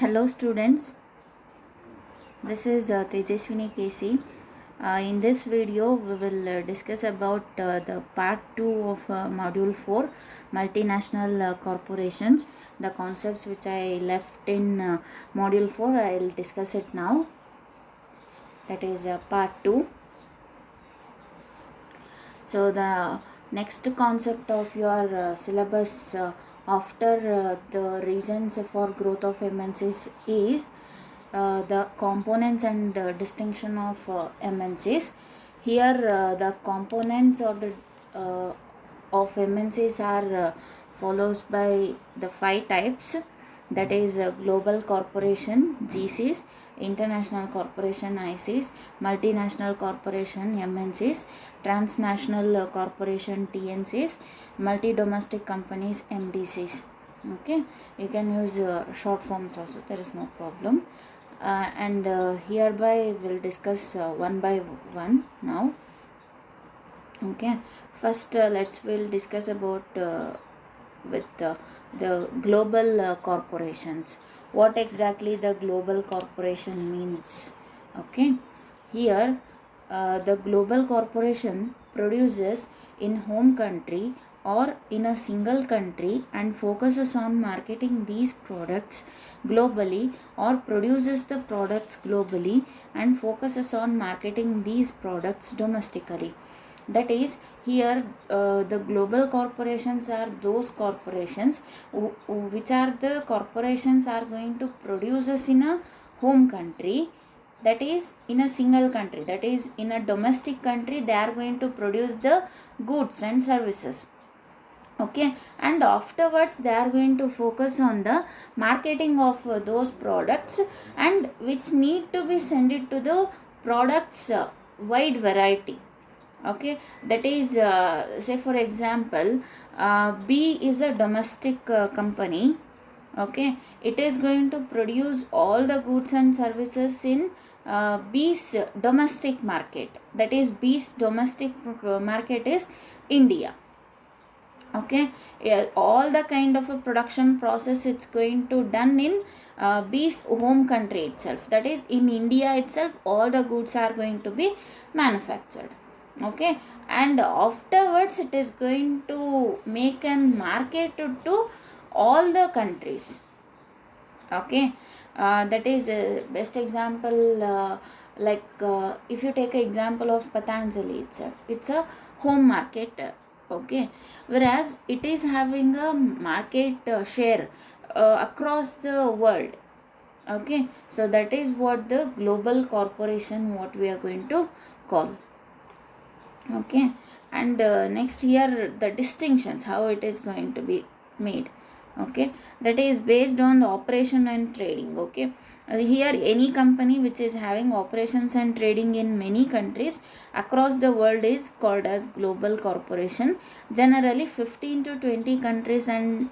Hello students, this is Tejaswini KC. In this video we will discuss about the part 2 of module 4 multinational corporations. The concepts which I left in module 4 I will discuss it now. That is part 2. So the next concept of your syllabus after the reasons for growth of MNCs is the components and distinction of MNCs. Here the components or the of MNCs are follows by the 5 types, that is global corporation GCs, international corporation ICs, multinational corporation MNCs, transnational corporation TNCs, multi-domestic companies MDCs. Okay, you can use short forms also, there is no problem. And hereby we'll discuss one by one now. Okay, first we'll discuss about with the global corporations. What exactly the global corporation means? Okay, here the global corporation produces in home country or in a single country and focuses on marketing these products globally, or produces the products globally and focuses on marketing these products domestically. That is, here the global corporations are those corporations which are the corporations are going to produce us in a home country, that is in a single country, that is in a domestic country they are going to produce the goods and services. Okay, and afterwards they are going to focus on the marketing of those products, and which need to be sent it to the products wide variety. Okay, that is say for example B is a domestic company. Okay, it is going to produce all the goods and services in B's domestic market, that is B's domestic market is India. Okay, all the kind of a production process it's going to done in B's home country itself, that is in India itself all the goods are going to be manufactured. Okay, and afterwards it is going to make and market to all the countries. Okay, that is a best example, if you take an example of Patanjali itself, it's a home market. Okay, whereas it is having a market share across the world. Okay, so that is what the global corporation, what we are going to call. Okay, and next here the distinctions, how it is going to be made. Okay, that is based on the operation and trading. Okay, here any company which is having operations and trading in many countries across the world is called as global corporation. Generally 15 to 20 countries and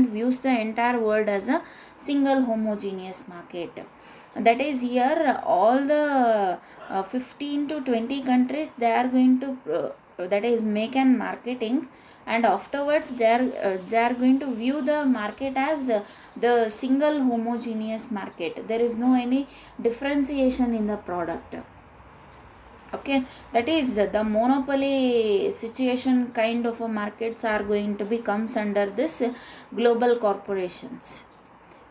views the entire world as a single homogeneous market. That is, here all the 15 to 20 countries they are going to that is make and marketing, and afterwards they are going to view the market as the single homogeneous market. There is no any differentiation in the product. Okay, that is the monopoly situation kind of a markets are going to be comes under this global corporations.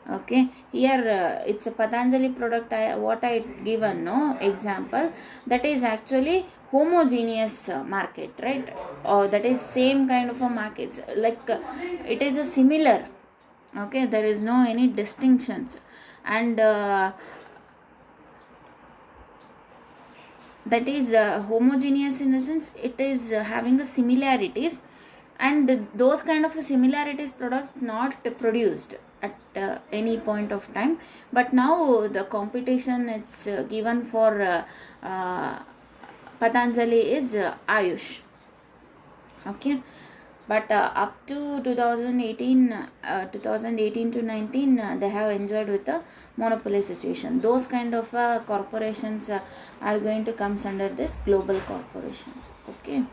Okay, here it's a Patanjali product, what I given no example, that is actually homogeneous market, right? Or that is same kind of a market, like it is a similar. Okay, there is no any distinctions, and that is homogeneous in the sense it is having a similarities, and those kind of similarities products not produced at any point of time, but now the competition it's given for Patanjali is Ayush. Okay, but up to 2018 to 19 they have enjoyed with the monopoly situation. Those kind of corporations are going to comes under this global corporations. Okay,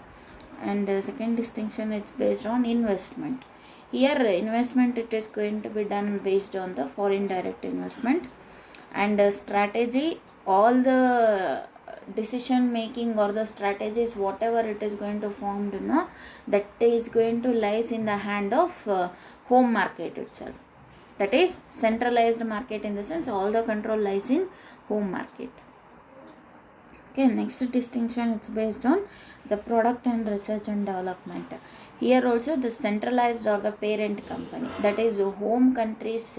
and second distinction, it's based on investment. Here investment it is going to be done based on the foreign direct investment, and strategy, all the decision making or the strategies whatever it is going to formed, that is going to lies in the hand of home market itself. That is centralized market, in the sense all the control lies in home market. Okay, next distinction, it's based on the product and research and development. Here also the centralized or the parent company, that is home country's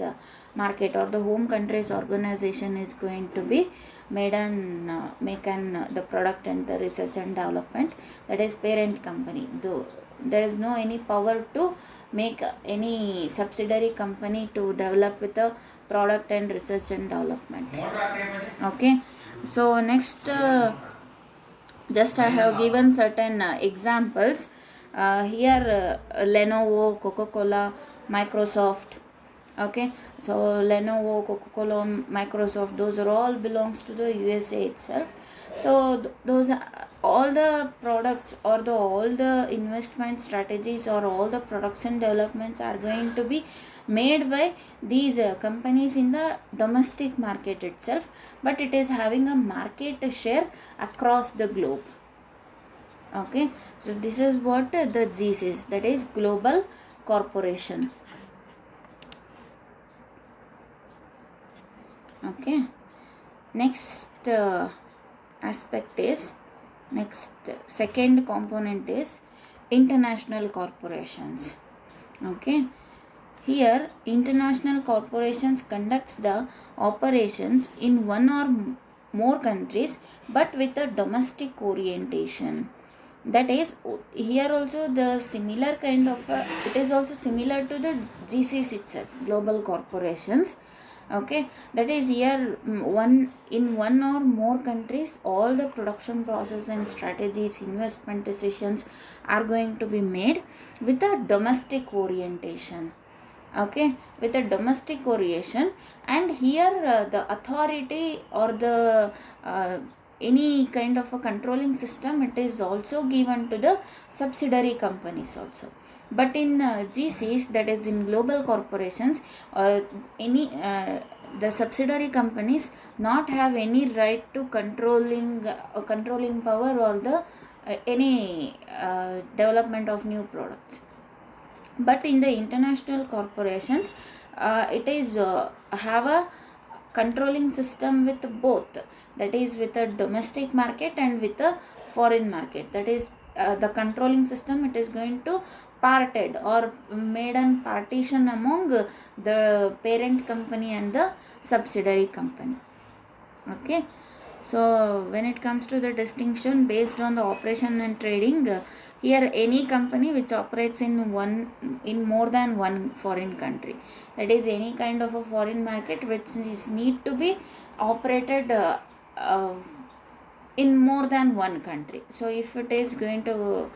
market or the home country's organization is going to be made and the product and the research and development, that is parent company. Though there is no any power to make any subsidiary company to develop with the product and research and development. Okay, so next just I have given certain examples. Here Lenovo, Coca-Cola, Microsoft. Okay, so Lenovo, Coca-Cola, Microsoft, those are all belongs to the USA itself. So those are all the products or all the investment strategies or all the production developments are going to be made by these companies in the domestic market itself, but it is having a market share across the globe. Okay, so this is what the GC is, that is global corporation. Okay, next aspect is, second component is international corporations. Okay, here international corporations conducts the operations in one or more countries but with a domestic orientation. That is, here also the similar kind of it is also similar to the GCs itself, global corporations. Okay, that is here in one or more countries all the production process and strategies, investment decisions are going to be made with a domestic orientation. Okay, with a domestic orientation, and here the authority or the any kind of a controlling system, it is also given to the subsidiary companies also. But in GCs, that is in global corporations, the subsidiary companies not have any right to controlling power or the any development of new products. But in the international corporations, it is have a controlling system with both, that is with a domestic market and with a foreign market. That is the controlling system, it is going to parted or made an partition among the parent company and the subsidiary company. Okay, so when it comes to the distinction based on the operation and trading, here any company which operates in more than one foreign country, that is any kind of a foreign market which is need to be operated in more than one country. So if it is going to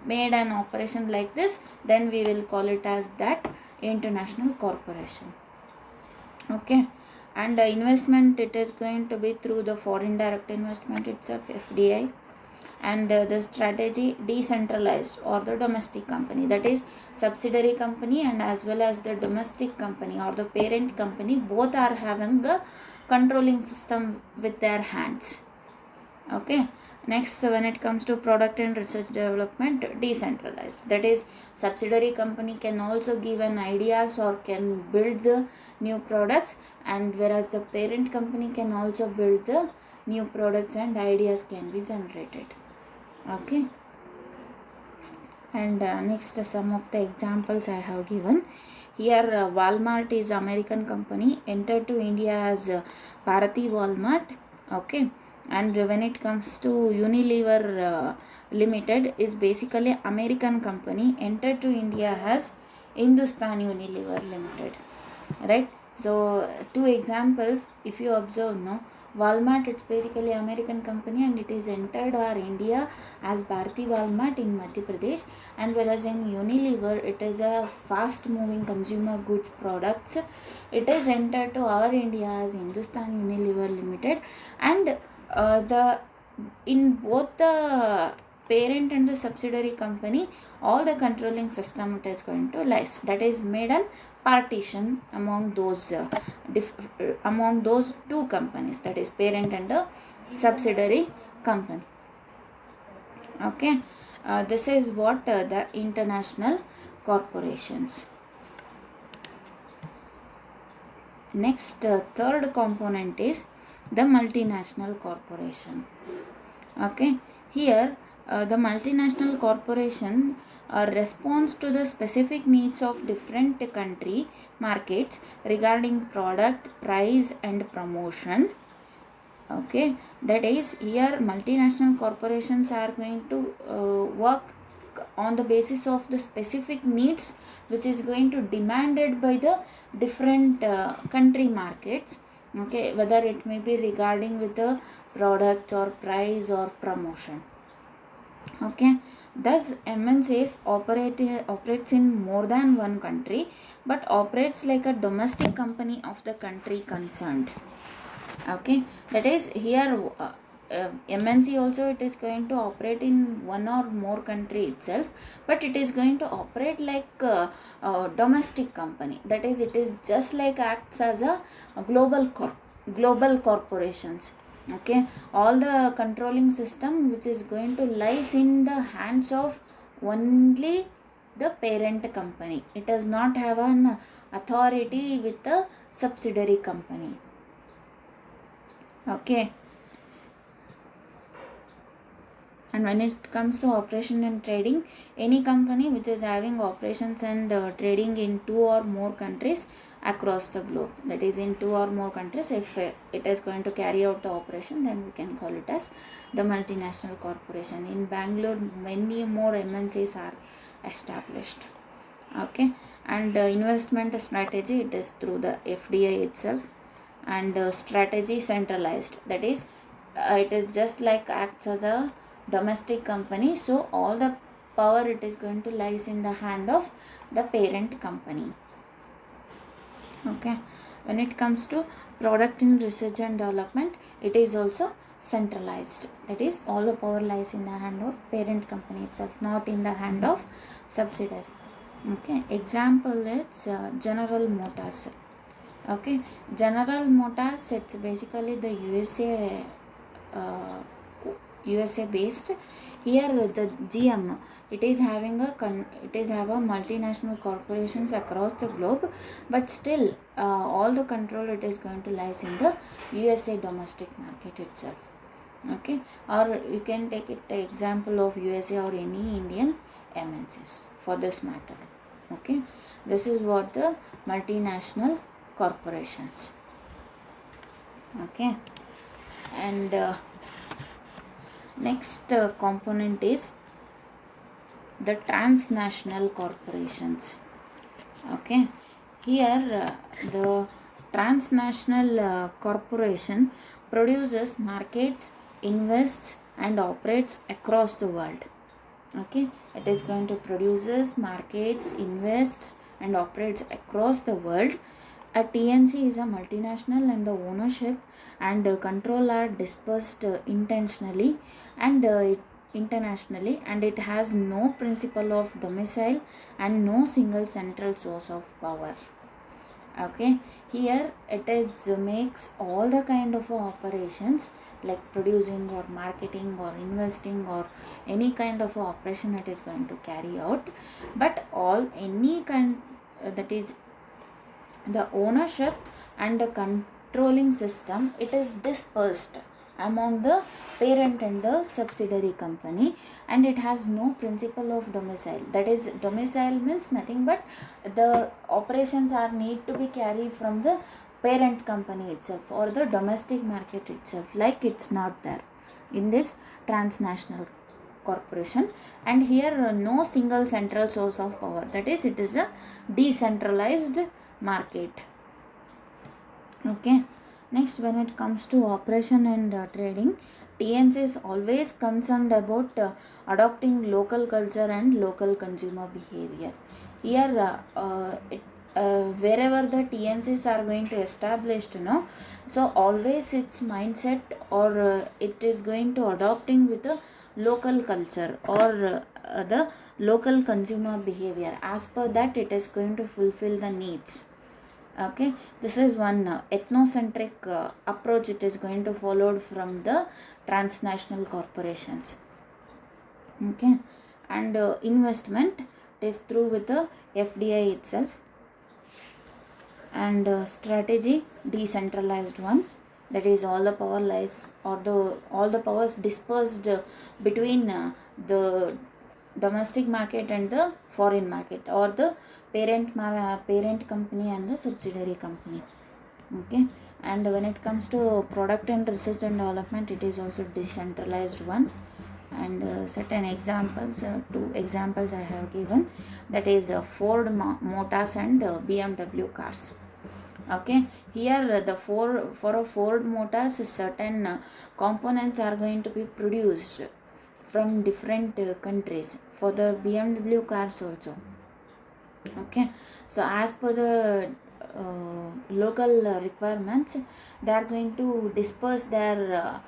made an operation like this, then we will call it as that international corporation. Okay, and investment, it is going to be through the foreign direct investment itself, FDI, and the strategy decentralized or the domestic company, that is subsidiary company and as well as the domestic company or the parent company, both are having the controlling system with their hands. Okay, next when it comes to product and research development, decentralized, that is subsidiary company can also give an ideas or can build the new products, and whereas the parent company can also build the new products and ideas can be generated. Okay, and next some of the examples I have given here. Walmart is American company, entered to India as Bharati Walmart. Okay, and when it comes to Unilever Limited is basically American company, entered to India as Hindustan Unilever Limited, right? So two examples, if you observe, Walmart, it's basically American company and it is entered our India as Bharati Walmart in Madhya Pradesh, and whereas in Unilever, it is a fast moving consumer goods products, it is entered to our India as Hindustan Unilever Limited, and in both the parent and the subsidiary company, all the controlling system it is going to lies. That is made an partition among those two companies, that is parent and the subsidiary company. Okay, this is what the international corporations. Next, third component is the multinational corporation. Okay, here the multinational corporation responds to the specific needs of different country markets regarding product, price and promotion. Okay, that is, here multinational corporations are going to work on the basis of the specific needs which is going to demanded by the different country markets. Okay, whether it may be regarding with the product or price or promotion. Okay, thus MNCs operates in more than one country, but operates like a domestic company of the country concerned. Okay, that is, here MNC also it is going to operate in one or more country itself, but it is going to operate like a domestic company. That is, it is just like acts as a global corporations. Okay, all the controlling system which is going to lies in the hands of only the parent company. It does not have an authority with the subsidiary company. Okay, and when it comes to operation and trading, any company which is having operations and trading in two or more countries across the globe, that is in two or more countries, if it is going to carry out the operation, then we can call it as the multinational corporation. In Bangalore, many more MNCs are established. Okay, and investment strategy, it is through the FDI itself, and strategy centralized. That is, it is just like acts as a domestic company, so all the power it is going to lies in the hand of the parent company. Okay, when it comes to product in research and development, it is also centralized. That is, all the power lies in the hand of parent company itself, not in the hand of subsidiary. Okay, example is General Motors. Okay, General Motors, it's basically the USA based. Here the GM, it is having a multinational corporations across the globe, but still all the control it is going to lies in the USA domestic market itself. Okay, or you can take it the example of USA or any Indian MNCs for this matter. Okay, this is what the multinational corporations. Okay, and next component is the transnational corporations. Okay, here the transnational corporation produces, markets, invests and operates across the world. Okay, it is going to produces, markets, invests and operates across the world. A TNC is a multinational, and the ownership and control are dispersed intentionally and internationally, and it has no principle of domicile and no single central source of power. Okay, here it is makes all the kind of operations like producing or marketing or investing or any kind of operation it is going to carry out, but any kind that is the ownership and the controlling system, it is dispersed among the parent and the subsidiary company, and it has no principle of domicile. That is, domicile means nothing but the operations are need to be carried from the parent company itself or the domestic market itself, like it's not there in this transnational corporation. And here no single central source of power, that is, it is a decentralized market. Okay, next, when it comes to operation and trading, TNC is always concerned about adopting local culture and local consumer behavior. Here wherever the TNCs are going to establish, so always its mindset or it is going to adopting with the local culture or the local consumer behavior. As per that, it is going to fulfill the needs. Okay, this is one ethnocentric approach it is going to followed from the transnational corporations. Okay, and investment is through with the FDI itself, and strategy decentralized one, that is all the power lies or the all the powers dispersed between the domestic market and the foreign market, or the parent company and the subsidiary company. Okay, and when it comes to product and research and development, it is also decentralized one. And certain examples, two examples I have given, that is Ford Motors and BMW cars. Okay, here the for a Ford Motors, certain components are going to be produced from different countries. For the BMW cars also. Okay, so as per the local requirements, they are going to disperse their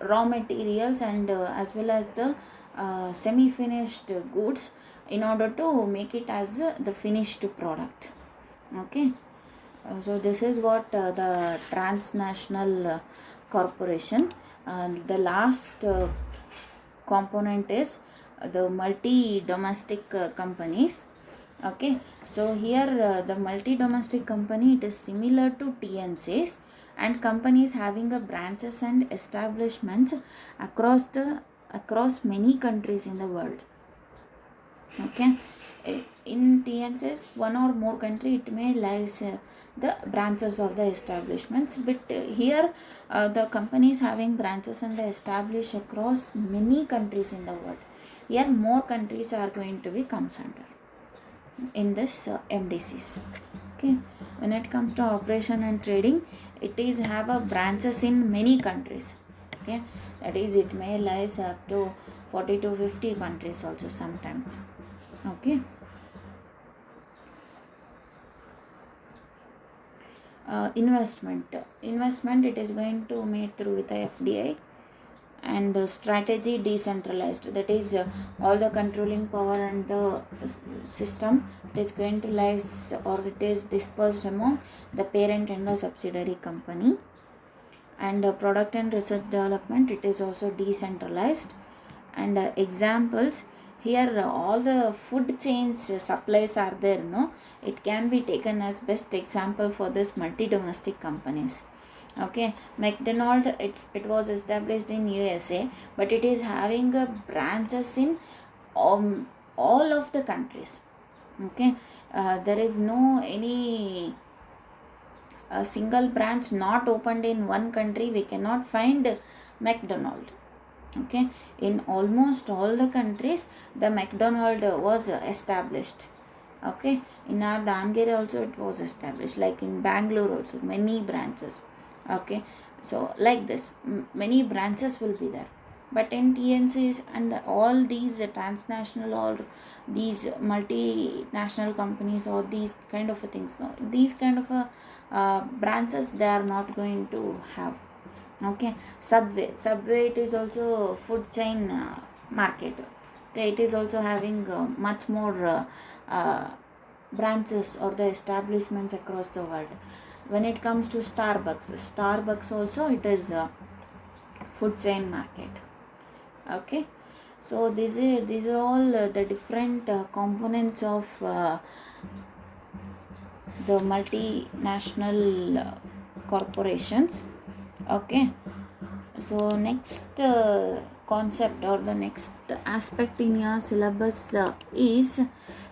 raw materials and as well as the semi-finished goods in order to make it as the finished product. Okay, so this is what the transnational corporation. The last component is the multi-domestic companies. Okay, so here the multi-domestic company, it is similar to TNCs and companies having a branches and establishments across many countries in the world. Okay, in TNCs, one or more country, it may lies the branches or the establishments, but here the companies having branches and the established across many countries in the world. Here more countries are going to be comes under in this MDCs. Okay, when it comes to operation and trading, it is have a branches in many countries. Okay, that is, it may lies up to 40 to 50 countries also sometimes. Okay, investment, it is going to made through with the FDI. And strategy decentralized, that is all the controlling power and the system is going to lies or it is dispersed among the parent and the subsidiary company. And product and research development, it is also decentralized. And examples, here all the food chains supplies are there, no, it can be taken as best example for this multi-domestic companies. Okay, McDonald, it was established in USA, but it is having branches in all of the countries. Okay, there is no any single branch not opened in one country, we cannot find McDonald. Okay, in almost all the countries the McDonald was established. Okay, in our Davangere also it was established, like in Bangalore also many branches. Okay, so like this many branches will be there, but in TNCs and all these transnational or these multinational companies or these kind of things, no, these kind of branches they are not going to have. Okay, Subway, it is also food chain market. Okay, it is also having much more branches or the establishments across the world. When it comes to Starbucks also, it is a food chain market. Okay, so these are all the different components of the multinational corporations. Okay, so next concept or the next aspect in your syllabus is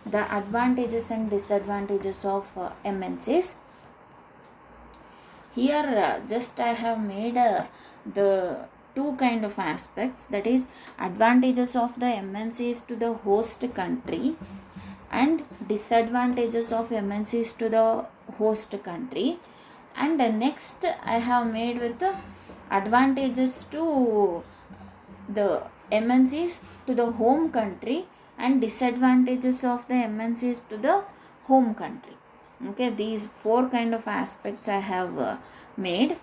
the advantages and disadvantages of MNCs. Here just I have made the two kind of aspects, that is advantages of the MNCs to the host country and disadvantages of MNCs to the host country. And next I have made with the advantages to the MNCs to the home country and disadvantages of the MNCs to the home country. Okay, these four kind of aspects I have made.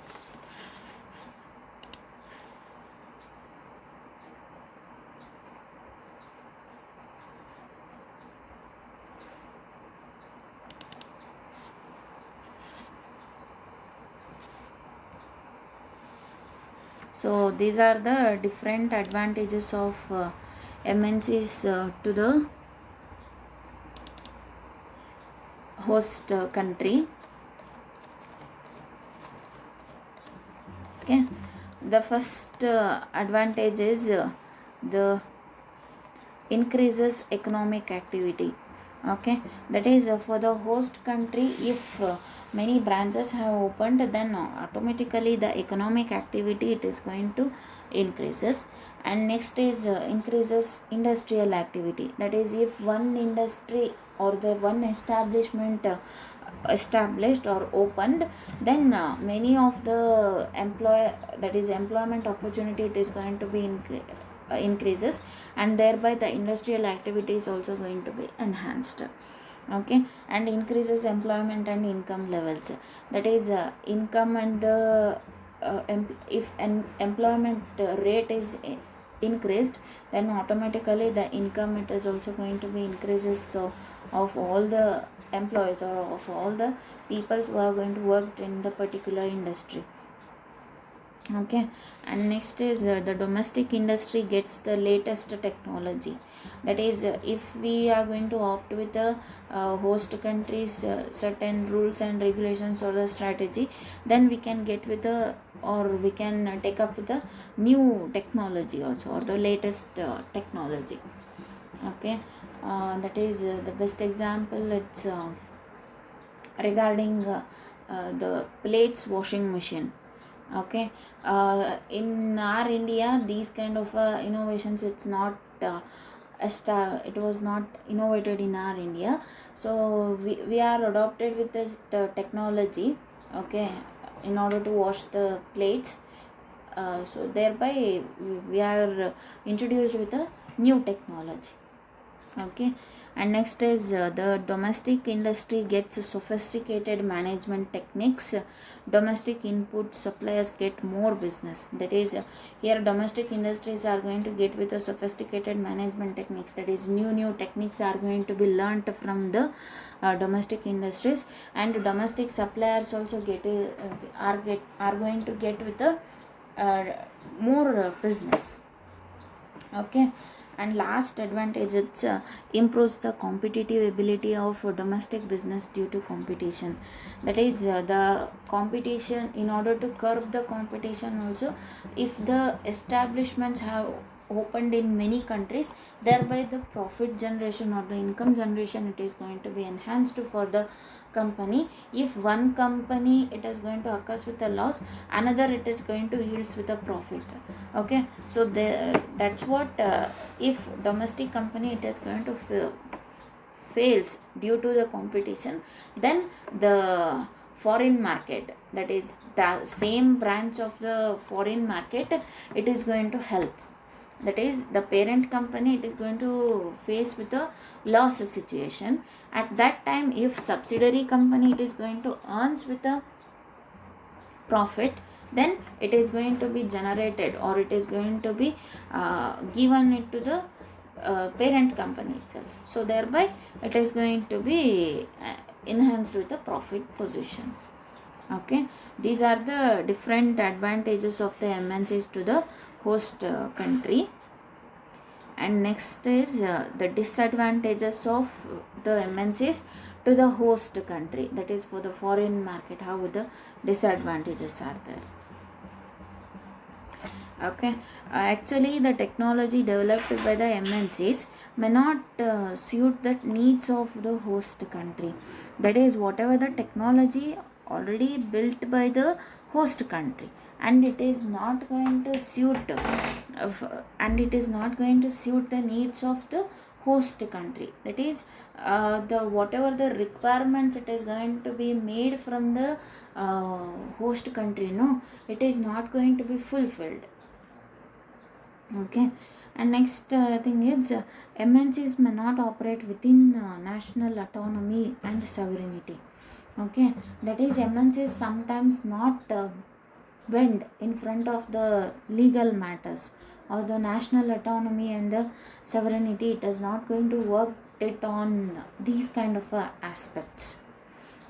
So these are the different advantages of MNCs to the host country. Okay, the first advantage is the increases economic activity. Okay, that is for the host country, if many branches have opened, then automatically the economic activity it is going to increases. And next is increases industrial activity. That is, if one industry or the one establishment established or opened, then many of the employment opportunity it is going to be increases, and thereby the industrial activity is also going to be enhanced. Okay, and increases employment and income levels. That is income and the if an employment rate is increased, then automatically the income it is also going to be increases, so of all the employees or of all the people who are going to work in the particular industry. Okay, and next is the domestic industry gets the latest technology. That is, if we are going to opt with the host countries certain rules and regulations or the strategy, then we can get with the, or we can take up with the new technology also, or the latest technology. Okay, that is the best example, it's regarding the plates washing machine. Okay, in our India these kind of innovations, it's not it was not innovated in our India. So we are adopted with this the technology. Okay, in order to wash the plates, so thereby we are introduced with a new technology. Okay, and next is the domestic industry gets sophisticated management techniques. Domestic input suppliers get more business. That is, here domestic industries are going to get with the sophisticated management techniques. That is, new techniques are going to be learnt from the domestic industries, and domestic suppliers also are going to get with the more business. Okay, and last advantage, it improves the competitive ability of domestic business due to competition. That is, the competition, in order to curb the competition also, if the establishments have opened in many countries, thereby the profit generation or the income generation it is going to be enhanced for the company. If one company it is going to occurs with a loss, another it is going to yields with a profit. Okay, so that's what if domestic company it is going to fails due to the competition, then the foreign market, that is the same branch of the foreign market, it is going to help. That is, the parent company it is going to face with a loss situation. At that time, if subsidiary company it is going to earns with a profit, then it is going to be generated, or it is going to be given it to the parent company itself. So thereby it is going to be enhanced with the profit position. Okay, these are the different advantages of the MNCs to the host country. And next is the disadvantages of the MNCs to the host country. That is, for the foreign market, how the disadvantages are there. Okay, actually the technology developed by the MNCs may not suit the needs of the host country. That is, whatever the technology already built by the host country, and it is not going to suit the needs of the host country. That is, the whatever the requirements it is going to be made from the host country, no, it is not going to be fulfilled. Okay, and next thing is MNCs may not operate within national autonomy and sovereignty. Okay, that is, MNCs sometimes not bend in front of the legal matters, or the national autonomy and the sovereignty, it is not going to work it on these kind of aspects.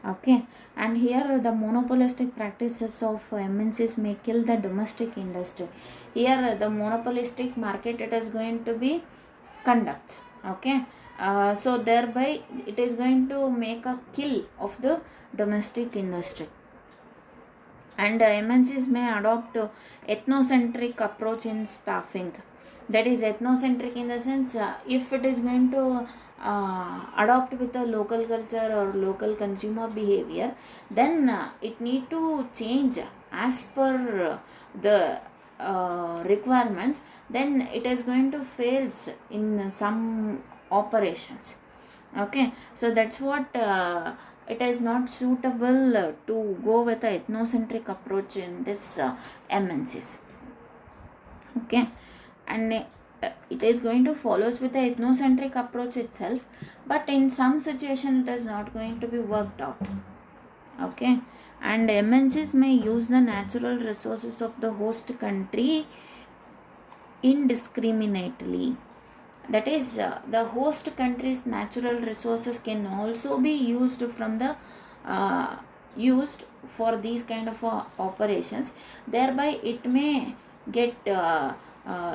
Okay, and here the monopolistic practices of MNCs may kill the domestic industry. Here the monopolistic market it is going to be conducts. Okay, so thereby it is going to make a kill of the domestic industry. And MNCs may adopt ethnocentric approach in staffing. That is ethnocentric in the sense, if it is going to adopt with the local culture or local consumer behavior, then it need to change as per the requirements. Then it is going to fails in some operations. Okay, so that's what it is not suitable to go with a ethnocentric approach in this MNCs. Okay, and it is going to follows with the ethnocentric approach itself, but in some situation it is not going to be worked out. Okay, and MNCs may use the natural resources of the host country indiscriminately. That is, the host country's natural resources can also be used from the used for these kind of operations. Thereby it may get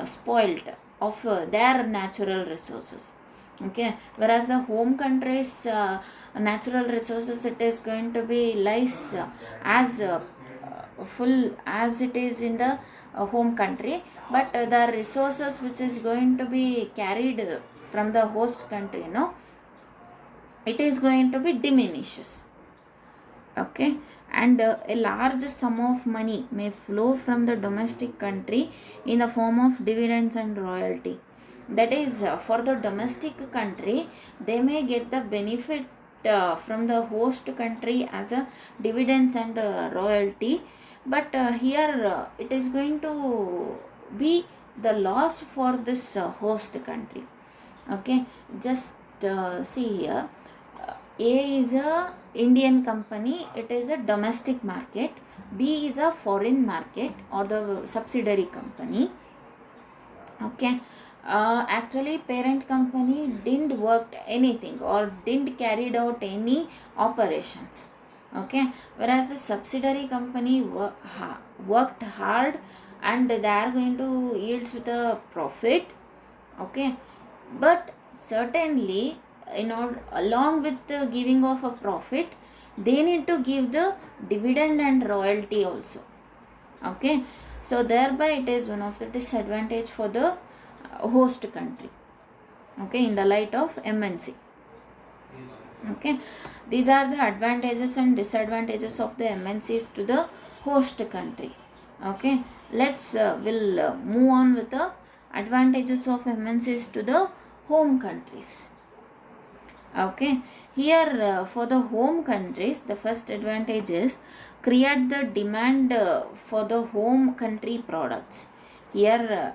spoiled of their natural resources. Okay, whereas the home country's natural resources, it is going to be lies as full as it is in the home country, but the resources which is going to be carried from the host country, it is going to be diminishes. Okay, and a large sum of money may flow from the domestic country in the form of dividends and royalty. That is, for the domestic country, they may get the benefit from the host country as a dividends and royalty, but here it is going to be the loss for this host country. Okay, just see here, A is a Indian company, it is a domestic market. B is a foreign market or the subsidiary company. Okay, actually parent company didn't work anything or didn't carried out any operations. Okay, whereas the subsidiary company worked hard and they are going to yields with a profit. Okay, but certainly in order, along with the giving of a profit, they need to give the dividend and royalty also. Okay, so thereby it is one of the disadvantage for the host country. Okay, in the light of MNC. Okay, these are the advantages and disadvantages of the MNCs to the host country. Okay, let's will move on with the advantages of MNCs to the home countries. Okay, here for the home countries, the first advantage is create the demand for the home country products. Here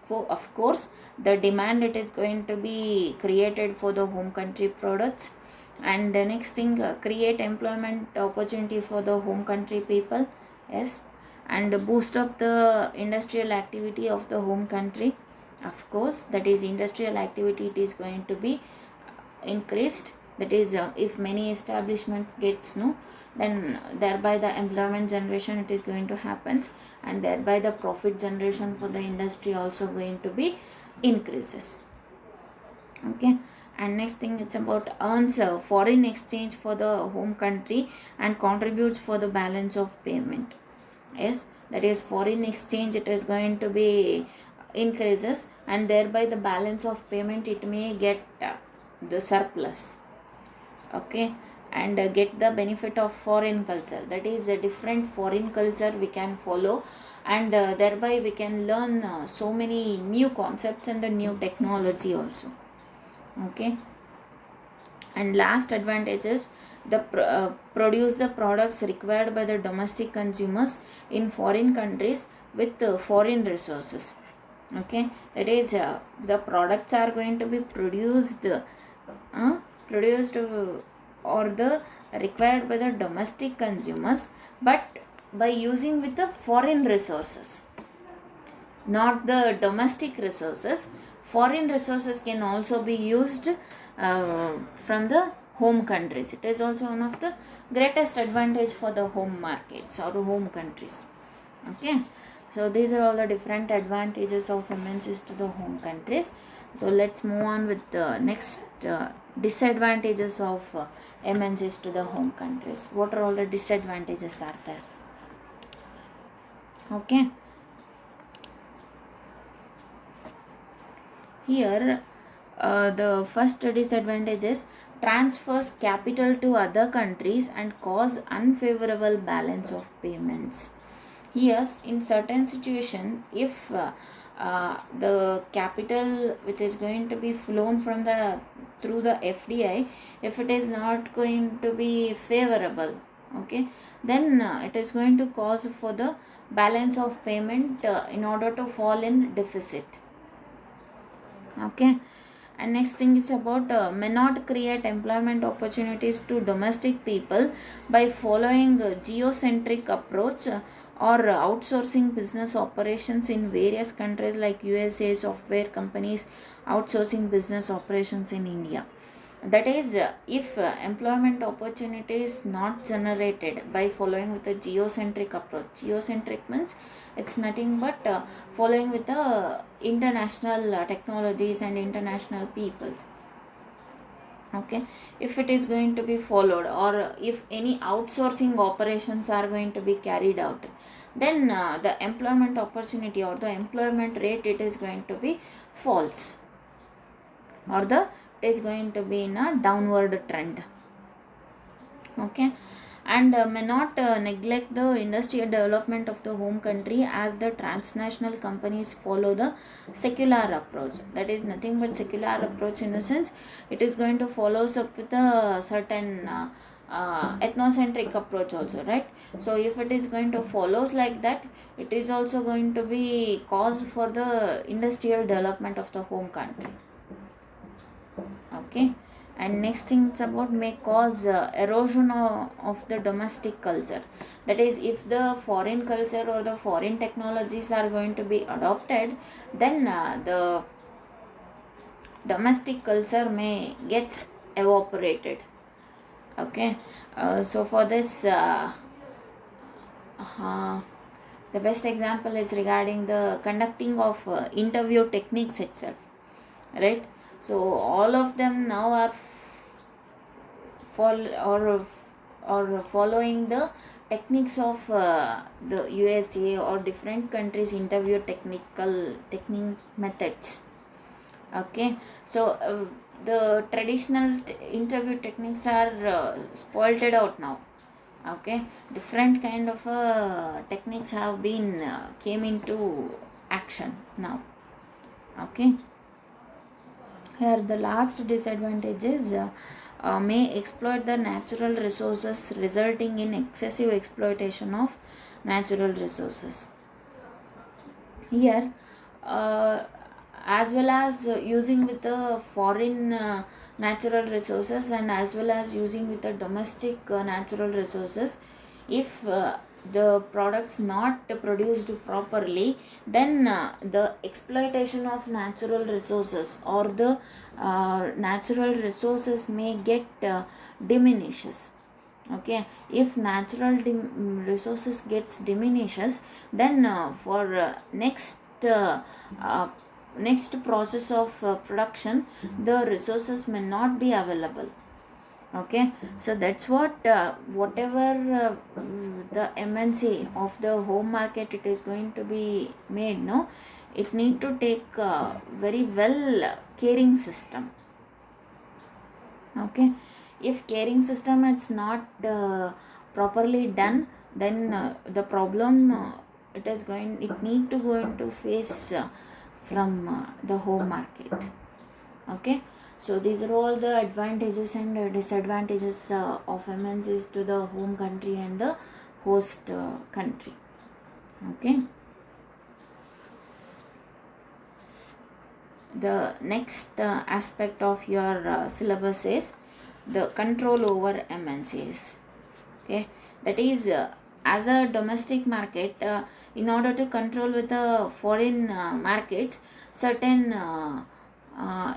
of course the demand it is going to be created for the home country products. And the next thing, create employment opportunity for the home country people. Yes, and boost up the industrial activity of the home country. Of course, that is industrial activity, it is going to be increased. That is, if many establishments gets then thereby the employment generation it is going to happen, and thereby the profit generation for the industry also going to be increases. Okay, and next thing, it's about earns foreign exchange for the home country and contributes for the balance of payment. Yes, that is foreign exchange it is going to be increases, and thereby the balance of payment it may get the surplus. Okay, and get the benefit of foreign culture. That is a different foreign culture we can follow, and thereby we can learn so many new concepts and the new technology also. Okay, and last advantage is the produce the products required by the domestic consumers in foreign countries with foreign resources. Okay, that is, the products are going to be produced or the required by the domestic consumers, but by using with the foreign resources, not the domestic resources. Foreign resources can also be used from the home countries. It is also one of the greatest advantage for the home markets or home countries. Okay, so these are all the different advantages of MNCs to the home countries. So let's move on with the next disadvantages of MNCs to the home countries. What are all the disadvantages are there? Okay, here the first disadvantage is transfers capital to other countries and cause unfavorable balance of payments. Yes, in certain situation, if the capital which is going to be flown from the through the FDI, if it is not going to be favorable, okay, then it is going to cause for the balance of payment in order to fall in deficit. Okay, and next thing is about may not create employment opportunities to domestic people by following geocentric approach or outsourcing business operations in various countries like USA, software companies outsourcing business operations in India. That is, if employment opportunity is not generated by following with a geocentric approach. Geocentric means it's nothing but following with the international technologies and international peoples. Okay, if it is going to be followed, or if any outsourcing operations are going to be carried out, then the employment opportunity or the employment rate, it is going to be false, or the it is going to be in a downward trend. Okay, and may not neglect the industrial development of the home country, as the transnational companies follow the secular approach. That is nothing but secular approach in the sense it is going to follow up with a certain ethnocentric approach also, right? So if it is going to follows like that, it is also going to be cause for the industrial development of the home country. Okay, and next thing it's about may cause erosion of the domestic culture. That is, if the foreign culture or the foreign technologies are going to be adopted, then the domestic culture may get evaporated. Okay, so for this the best example is regarding the conducting of interview techniques itself, right? So all of them now are following the techniques of the USA or different countries interview technique methods. Okay, so the traditional interview techniques are spoiled out now. Okay, different kind of techniques have been came into action now. Okay, here the last disadvantage is may exploit the natural resources, resulting in excessive exploitation of natural resources. Here as well as using with the foreign natural resources, and as well as using with the domestic natural resources, if the products not produced properly, then the exploitation of natural resources or the natural resources may get diminishes. Okay, if natural resources gets diminishes, then for next process of production, the resources may not be available. Okay, so that's what whatever the MNC of the home market it is going to be made, no, it need to take very well caring system. Okay, if caring system it's not properly done, then the problem it need to go into face from the home market. Okay, so these are all the advantages and disadvantages of MNCs to the home country and the host country. Okay, the next aspect of your syllabus is the control over MNCs. Okay, that is as a domestic market, in order to control with the foreign markets, certain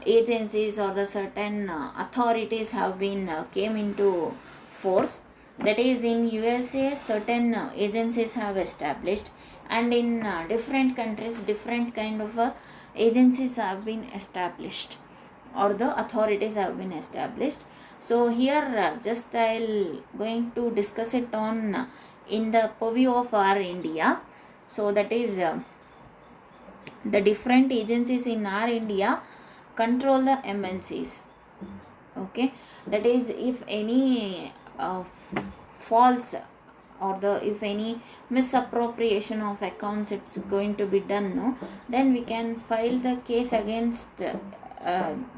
agencies or the certain authorities have been came into force. That is, in USA certain agencies have established, and in different countries different kind of agencies have been established, or the authorities have been established. So here just I'll going to discuss it on in the purview of our India. So that is the different agencies in our India control the MNCs. Okay, that is, if any false, or the if any misappropriation of accounts it's going to be done, no, then we can file the case against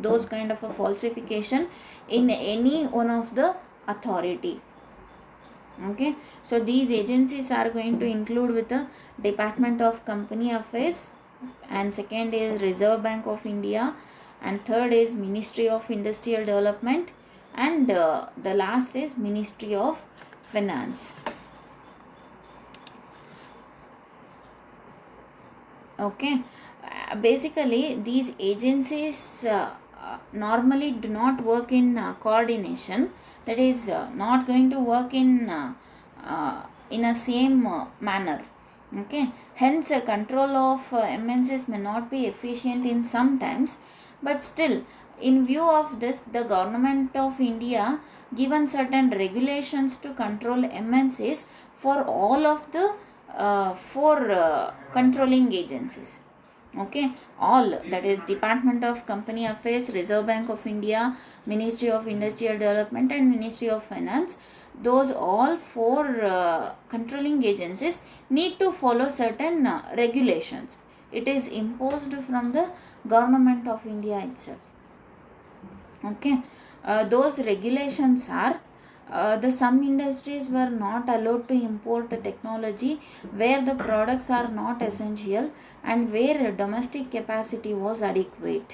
those kind of a falsification in any one of the authority. Okay, so these agencies are going to include with the Department of Company Affairs, and second is Reserve Bank of India, and third is Ministry of Industrial Development, and the last is Ministry of Finance. Okay, basically these agencies normally do not work in coordination. That is not going to work in a same manner. Okay, hence control of MNCs may not be efficient in some times, but still in view of this, the government of India given certain regulations to control MNCs for all of the four controlling agencies. Okay, all, that is Department of Company Affairs, Reserve Bank of India, Ministry of Industrial Development, and Ministry of Finance. Those all four controlling agencies need to follow certain regulations. It is imposed from the government of India itself. Okay, those regulations are the some industries were not allowed to import technology where the products are not essential and where domestic capacity was adequate.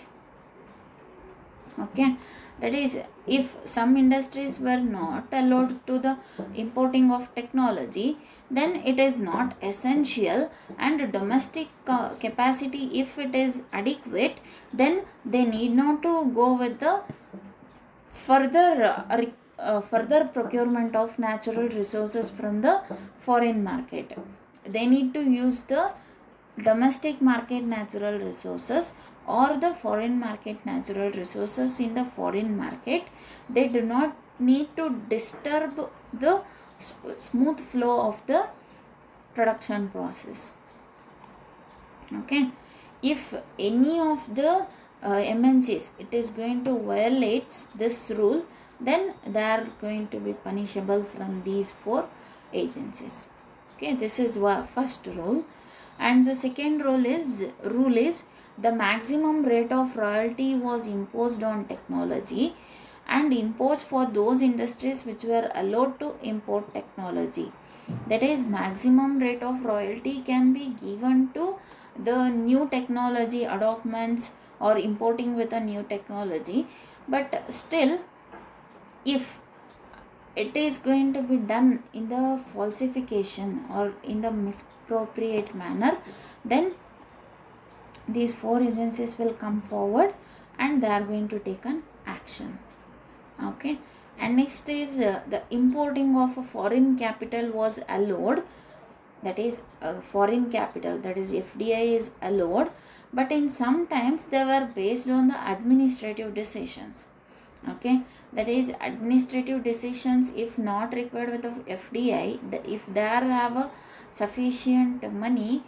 Okay, that is, if some industries were not allowed to the importing of technology, then it is not essential, and domestic capacity, if it is adequate, then they need not to go with the further procurement of natural resources from the foreign market. They need to use the domestic market natural resources or the foreign market natural resources in the foreign market. They do not need to disturb the smooth flow of the production process. Okay, if any of the MNCs it is going to violate this rule, then they are going to be punishable from these four agencies. Okay, this is first rule. And the second rule is the maximum rate of royalty was imposed on technology and imports for those industries which were allowed to import technology. That is, maximum rate of royalty can be given to the new technology adoptments or importing with a new technology, but still if it is going to be done in the falsification or in the misappropriate manner, then these four agencies will come forward and they are going to take an action. Okay, and next is the importing of a foreign capital was allowed. That is foreign capital, that is FDI is allowed, but in sometimes they were based on the administrative decisions. Okay, that is administrative decisions, if not required with the FDI, if they have a sufficient money,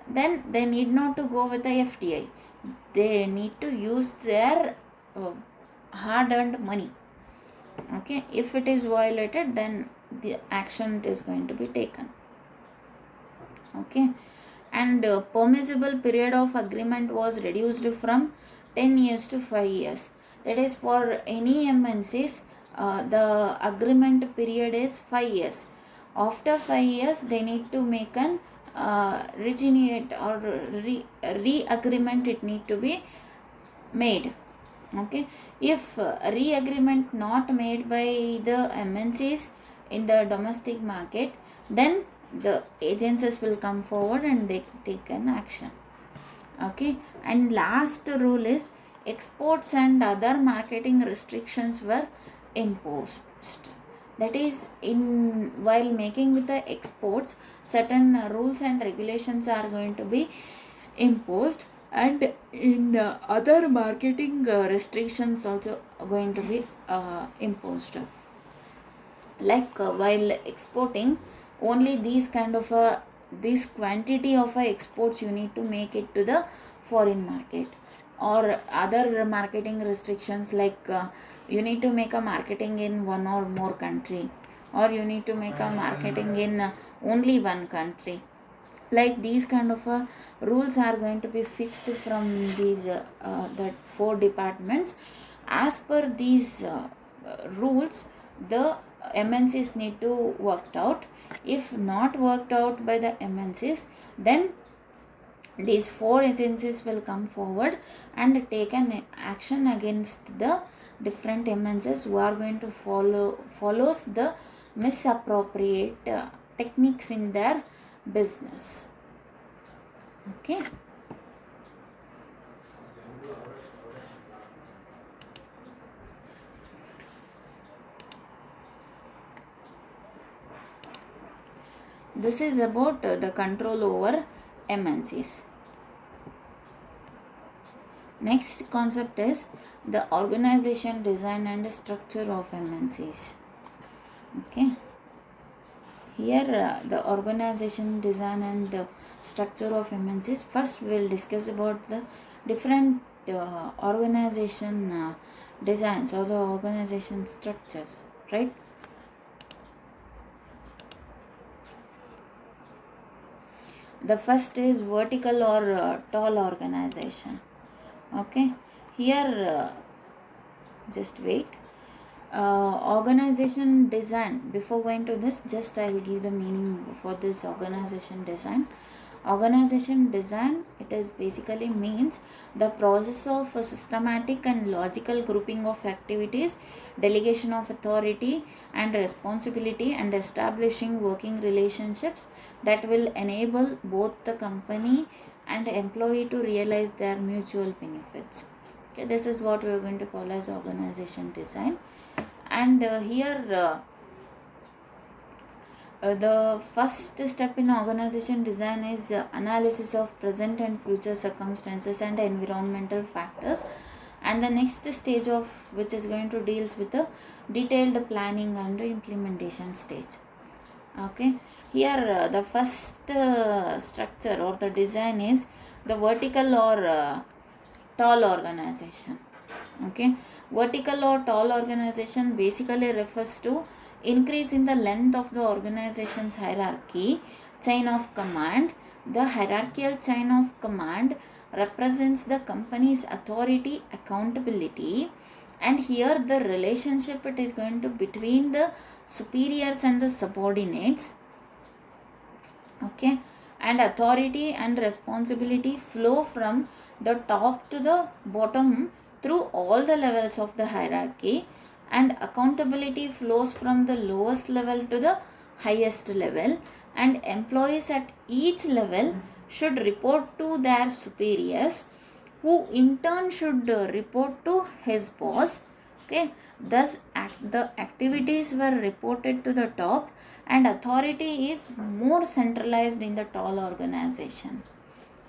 then they need not to go with the FDI. They need to use their hard earned money. Okay, if it is violated, then the action is going to be taken. Okay, and permissible period of agreement was reduced from 10 years to 5 years. That is, for any MNCs the agreement period is 5 years. After 5 years they need to make an regenerate or re-agreement, it need to be made. Okay, if re-agreement not made by the MNCs in the domestic market, then the agencies will come forward and they take an action. Okay, and last rule is exports and other marketing restrictions were imposed. That is, in while making with the exports, certain rules and regulations are going to be imposed, and in other marketing restrictions also going to be imposed. Like while exporting, only these kind of a this quantity of exports you need to make it to the foreign market, or other marketing restrictions like you need to make a marketing in one or more country, or you need to make a marketing in only one country. Like these kind of rules are going to be fixed from these that four departments. As per these rules, the MNCs need to worked out. If not worked out by the MNCs, then these four agencies will come forward and take an action against the different MNCs who are going to follows the misappropriate techniques in their business. Okay. This is about the control over MNCs. Next concept is the organization, design and structure of MNCs. Okay. Here the organization, design and structure of MNCs. First we will discuss about the different organization designs or the organization structures, right? The first is vertical or tall organization. Okay, here just wait. Organization design. Before going to this, just I will give the meaning for this organization design. Organization design, it is basically means the process of a systematic and logical grouping of activities, delegation of authority and responsibility, and establishing working relationships that will enable both the company and employee to realize their mutual benefits. Okay, this is what we are going to call as organization design. And here the first step in organization design is analysis of present and future circumstances and environmental factors, and the next stage of which is going to deals with the detailed planning and implementation stage. Okay, here the first structure or the design is the vertical or tall organization. Okay, vertical or tall organization basically refers to increase in the length of the organization's hierarchy chain of command. The hierarchical chain of command represents the company's authority, accountability, and here the relationship it is going to between the superiors and the subordinates. Okay, and authority and responsibility flow from the top to the bottom through all the levels of the hierarchy, and accountability flows from the lowest level to the highest level, and employees at each level should report to their superiors, who in turn should report to his boss. Okay, thus the activities were reported to the top, and authority is more centralized in the tall organization.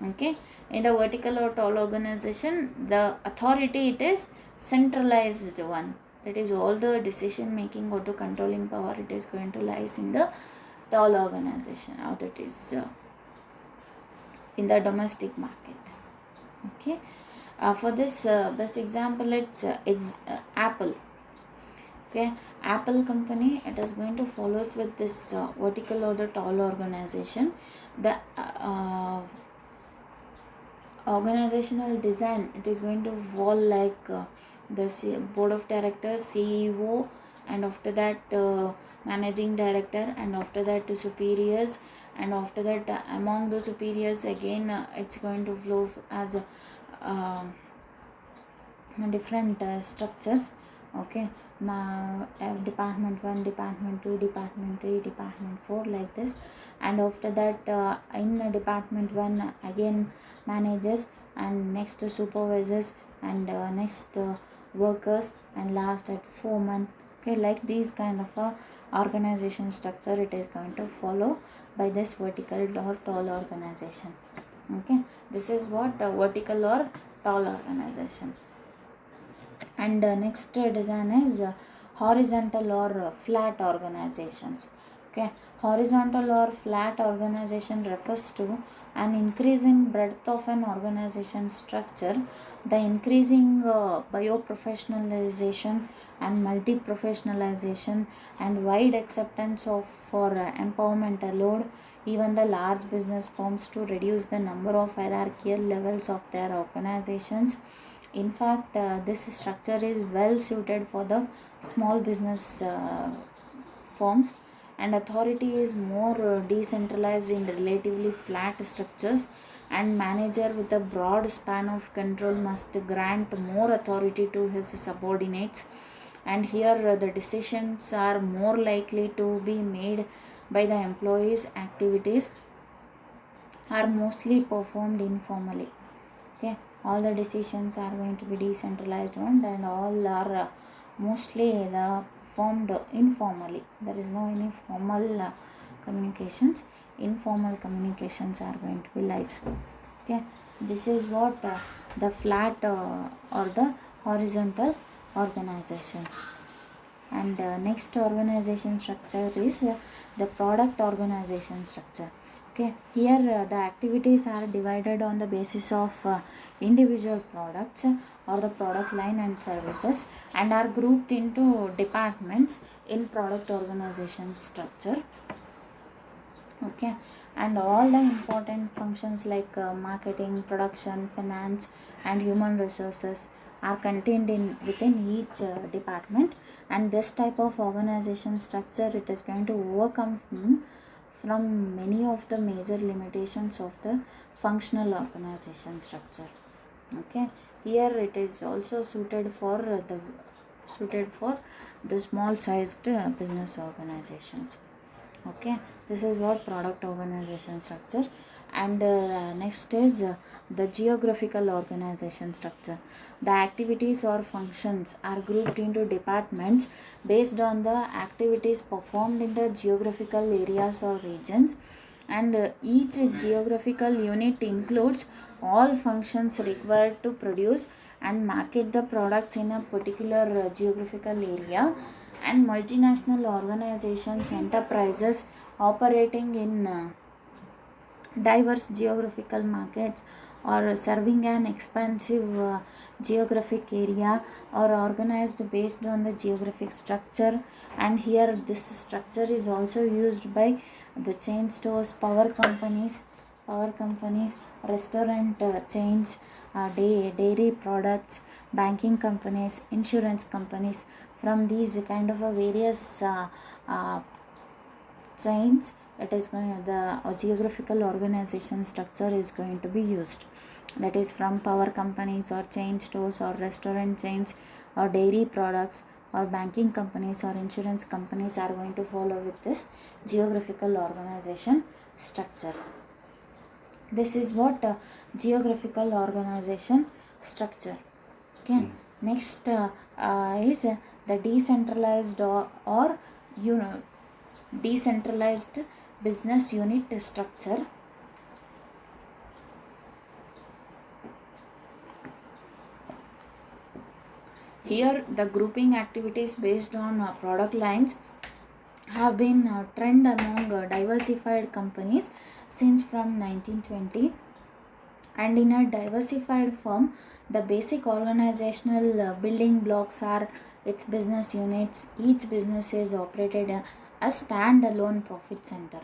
Okay, in the vertical or tall organization, the authority it is centralized one. That is, all the decision making or the controlling power it is going to lies in the tall organization, or that is in the domestic market. Okay, for this best example, it's Apple. Okay, Apple company, it is going to follows with this vertical or the tall organization. The organizational design, it is going to fall like the board of directors, CEO, and after that managing director, and after that to superiors, and after that among the superiors again it's going to flow as different structures. Okay, department 1, department 2, department 3, department 4, like this. And after that in department 1 again managers, and next supervisors, and next workers, and last at foreman. Okay, like these kind of a organization structure it is going to follow by this vertical or tall organization. Okay, this is what vertical or tall organization. And next design is horizontal or flat organizations. Okay, horizontal or flat organization refers to an increase in breadth of an organization structure, the increasing bioprofessionalization and multi-professionalization and wide acceptance of for empowerment allowed even the large business firms to reduce the number of hierarchical levels of their organizations. In fact, this structure is well suited for the small business firms, and authority is more decentralized in relatively flat structures, and manager with a broad span of control must grant more authority to his subordinates, and here the decisions are more likely to be made by the employees. Activities are mostly performed informally. Okay, all the decisions are going to be decentralized one, and all are mostly the formed informally. There is no any formal communications. Informal communications are going to be lies. Okay, this is what the flat or the horizontal organization. And next organization structure is the product organization structure. Okay, here the activities are divided on the basis of individual products or the product line and services, and are grouped into departments in product organization structure. Okay, and all the important functions like marketing, production, finance and human resources are contained in within each department. And this type of organization structure it is going to overcome from many of the major limitations of the functional organization structure. Okay, here it is also suited for the small sized business organizations. Okay, this is what product organization structure. And next is the geographical organization structure. The activities or functions are grouped into departments based on the activities performed in the geographical areas or regions, and each geographical unit includes all functions required to produce and market the products in a particular geographical area. And multinational organizations enterprises operating in diverse geographical markets or serving an expansive geographic area are organized based on the geographic structure. And here this structure is also used by the chain stores, power companies, restaurant chains, dairy products, banking companies, insurance companies. From these kind of various chains, it is going the geographical organization structure is going to be used. That is from power companies or chain stores or restaurant chains or dairy products or banking companies or insurance companies are going to follow with this geographical organization structure. This is what geographical organization structure. Okay, next is the decentralized or decentralized business unit structure. Here the grouping activities based on product lines have been trend among diversified companies since from 1920. And in a diversified firm, the basic organizational building blocks are its business units. Each business is operated a standalone profit center.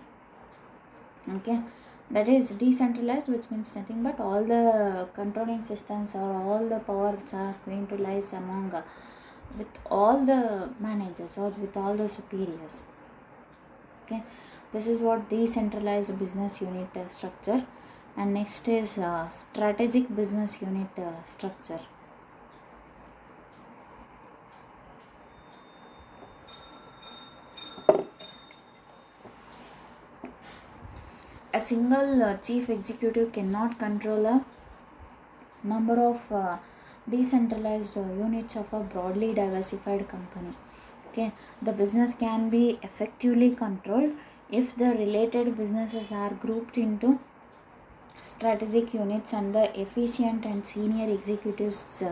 Okay, that is decentralized, which means nothing but all the controlling systems or all the powers are going to lies among with all the managers or with all the superiors. Okay, this is what decentralized business unit structure. And next is strategic business unit structure. A single chief executive cannot control a number of decentralized units of a broadly diversified company. Okay, the business can be effectively controlled if the related businesses are grouped into strategic units and the efficient and senior executives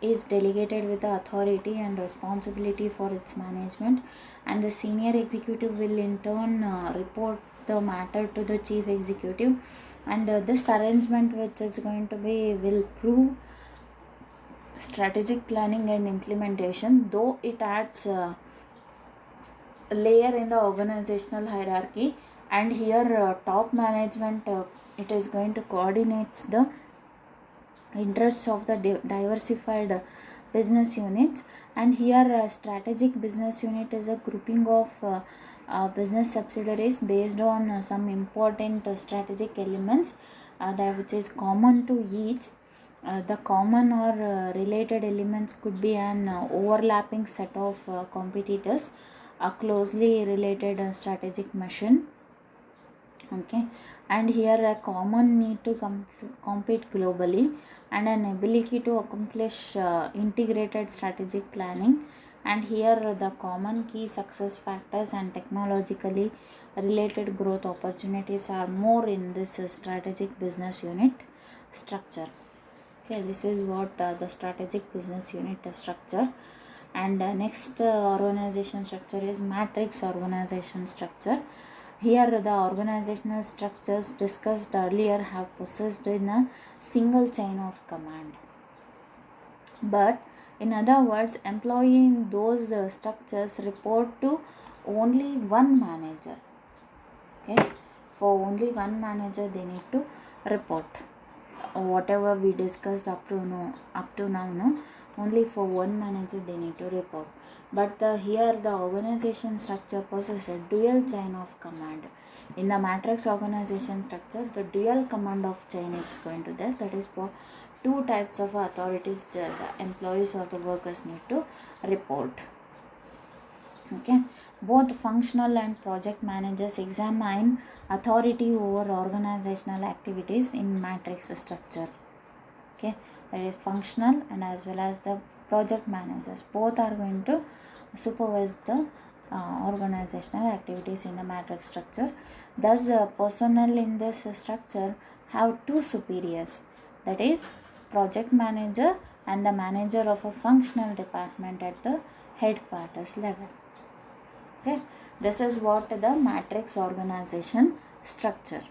is delegated with the authority and responsibility for its management, and the senior executive will in turn report the matter to the chief executive, and this arrangement which is going to be will prove strategic planning and implementation, though it adds a layer in the organizational hierarchy. And here top management it is going to coordinate the interests of the diversified business units. And here strategic business unit is a grouping of business subsidiaries based on some important strategic elements that which is common to each. The common or related elements could be an overlapping set of competitors, a closely related strategic mission. Okay, and here a common need to compete globally, and an ability to accomplish integrated strategic planning. And here the common key success factors and technologically related growth opportunities are more in this strategic business unit structure. Okay, this is what the strategic business unit structure. And next organization structure is matrix organization structure. Here the organizational structures discussed earlier have possessed in a single chain of command, but in other words employee in those structures report to only one manager. Okay, for only one manager they need to report. Whatever we discussed up to now, no, only for one manager they need to report. But here the organization structure possesses a dual chain of command. In the matrix organization structure, the dual command of chain is going to there. That is for two types of authorities the employees or the workers need to report. Okay, both functional and project managers examine authority over organizational activities in matrix structure. Okay, that is functional and as well as the project managers, both are going to supervise the organizational activities in the matrix structure. Thus personnel in this structure have two superiors, that is project manager and the manager of a functional department at the headquarters level. Okay, this is what the matrix organization structure.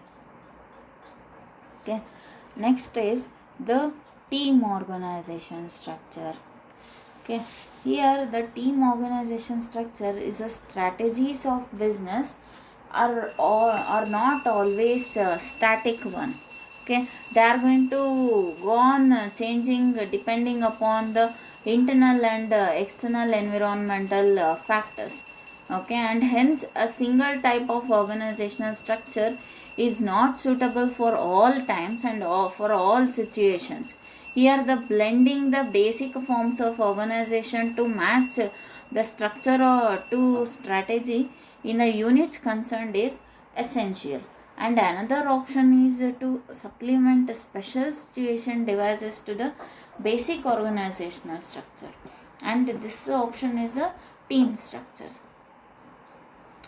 Okay, next is the team organization structure. Okay, here the team organization structure is a strategies of business are not always static one. Okay, they are going to go on changing depending upon the internal and external environmental factors. Okay, and hence a single type of organizational structure is not suitable for all times and for all situations. Here the blending the basic forms of organization to match the structure or to strategy in the units concerned is essential. And another option is to supplement special situation devices to the basic organizational structure, and this option is a team structure.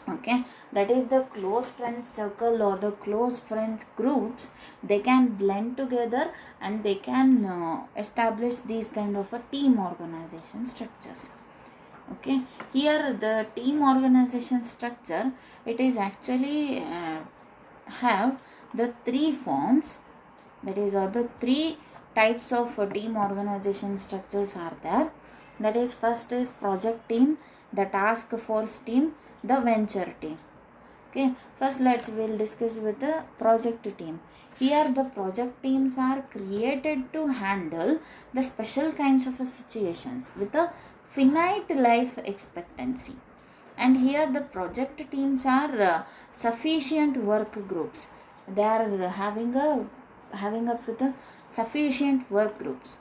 Okay, that is the close friends circle or the close friends groups, they can blend together and they can establish these kind of a team organization structures. Okay, here the team organization structure, it is actually have the three forms, that is or the three types of team organization structures are there. That is, first is project team, the task force team, the venture team. Okay, first we'll discuss with the project team. Here the project teams are created to handle the special kinds of situations with a finite life expectancy. And here the project teams are sufficient work groups. They are having up with the sufficient work groups.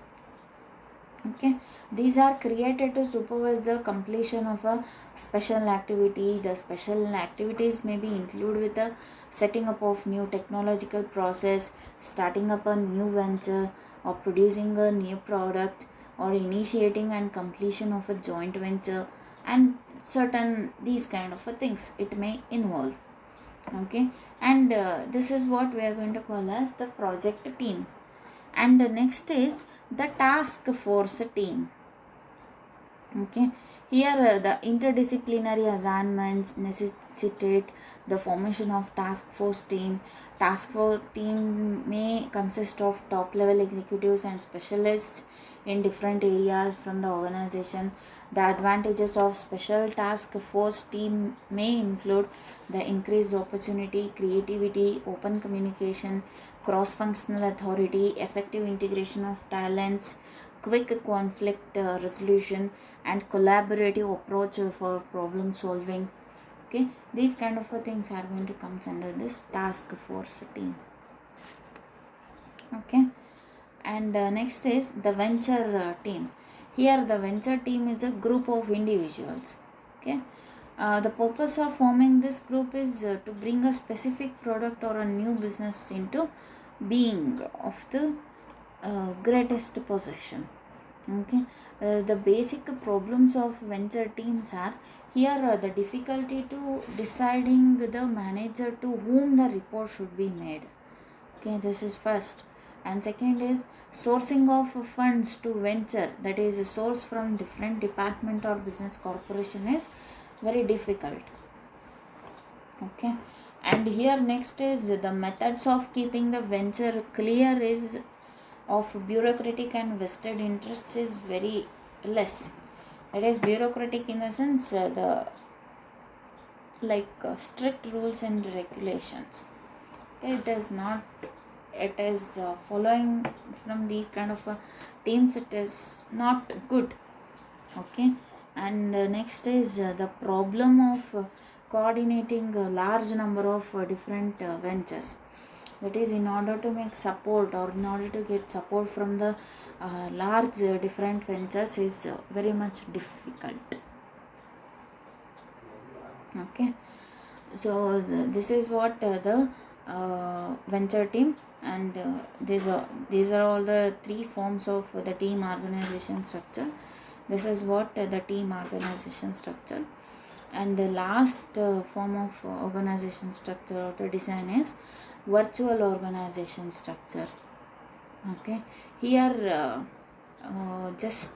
Okay, these are created to supervise the completion of a special activity. The special activities may be included with the setting up of new technological process, starting up a new venture, or producing a new product, or initiating and completion of a joint venture, and certain these kind of things it may involve. Okay, and this is what we are going to call as the project team. And the next is the task force team. Okay, here the interdisciplinary assignments necessitate the formation of task force team. Task force team may consist of top level executives and specialists in different areas from the organization. The advantages of special task force team may include the increased opportunity, creativity, open communication, cross functional authority, effective integration of talents, quick conflict resolution, and collaborative approach for problem solving. Okay, these kind of things are going to come under this task force team. Okay, and next is the venture team. Here the venture team is a group of individuals. Okay, the purpose of forming this group is to bring a specific product or a new business into being of the greatest possession. Okay, the basic problems of venture teams are here the difficulty to deciding the manager to whom the report should be made. Okay, this is first. And second is sourcing of funds to venture, that is a source from different department or business corporation, is very difficult. Okay, and here next is the methods of keeping the venture clear is of bureaucratic and vested interests is very less. That is bureaucratic in the sense the strict rules and regulations. It is not, it is following from these kind of teams, it is not good. Okay, and next is the problem of coordinating a large number of different ventures. That is, in order to make support or in order to get support from the large different ventures is very much difficult. Okay, so this is what the venture team, and these are all the three forms of the team organization structure. This is what the team organization structure. And the last form of organization structure or the design is virtual organization structure. Okay, here just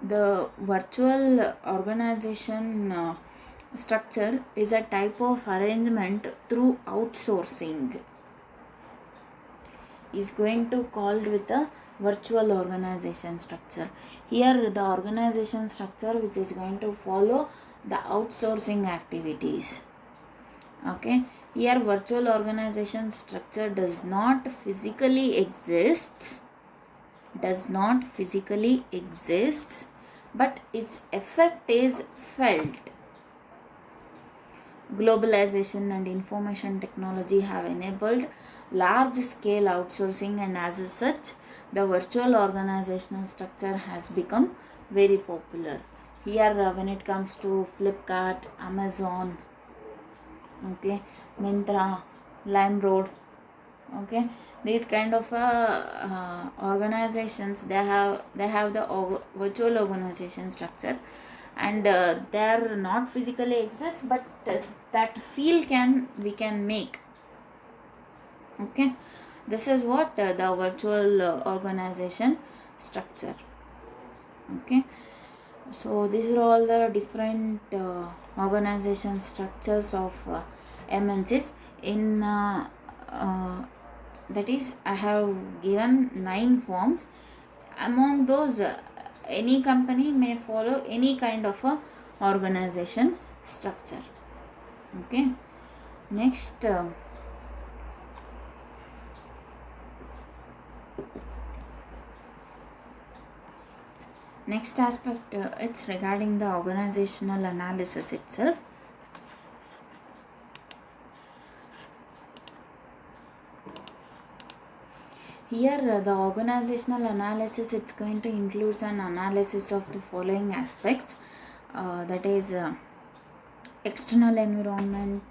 the virtual organization structure is a type of arrangement through outsourcing, is going to called with the virtual organization structure. Here the organization structure which is going to follow the outsourcing activities. Okay, here virtual organization structure does not physically exists, but its effect is felt. Globalization and information technology have enabled large scale outsourcing, and as such the virtual organizational structure has become very popular. Here when it comes to Flipkart, Amazon, okay, Myntra, LimeRoad, okay, these kind of organizations, they have the virtual organization structure, and they are not physically exist, but that feel we can make. Okay, this is what the virtual organization structure. Okay, so these are all the different organization structures of MNCs. In that is, I have given 9 forms. Among those, any company may follow any kind of a organization structure. Okay, next next aspect, it's regarding the organizational analysis itself. Here the organizational analysis, it's going to include an analysis of the following aspects, that is external environment,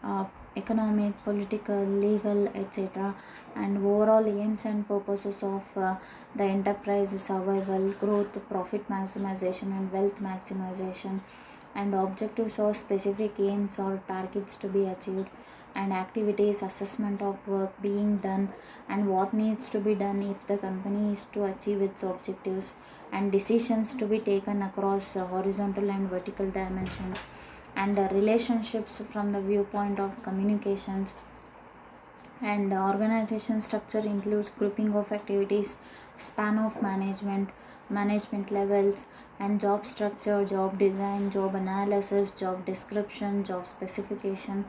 uh, economic, political, legal, etc., and overall aims and purposes of the enterprise survival, growth, profit maximization, and wealth maximization, and objectives or specific aims or targets to be achieved, and activities, assessment of work being done, and what needs to be done if the company is to achieve its objectives, and decisions to be taken across horizontal and vertical dimensions, and relationships from the viewpoint of communications, and organization structure includes grouping of activities, span of management, management levels, and job structure, job design, job analysis, job description, job specification,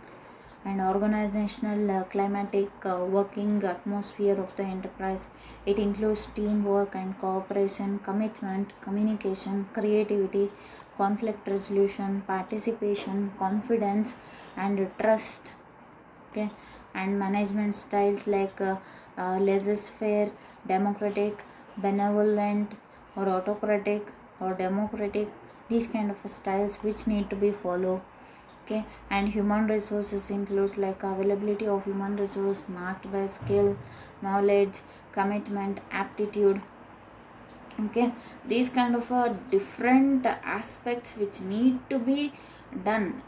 and organizational climatic working atmosphere of the enterprise. It includes teamwork and cooperation, commitment, communication, creativity, conflict resolution, participation, confidence, and trust. Okay, and management styles like laissez-faire, democratic, benevolent, or autocratic, or democratic, these kind of styles which need to be followed. Okay, and human resources includes like availability of human resource marked by skill, knowledge, commitment, aptitude. Okay, these kind of different aspects which need to be done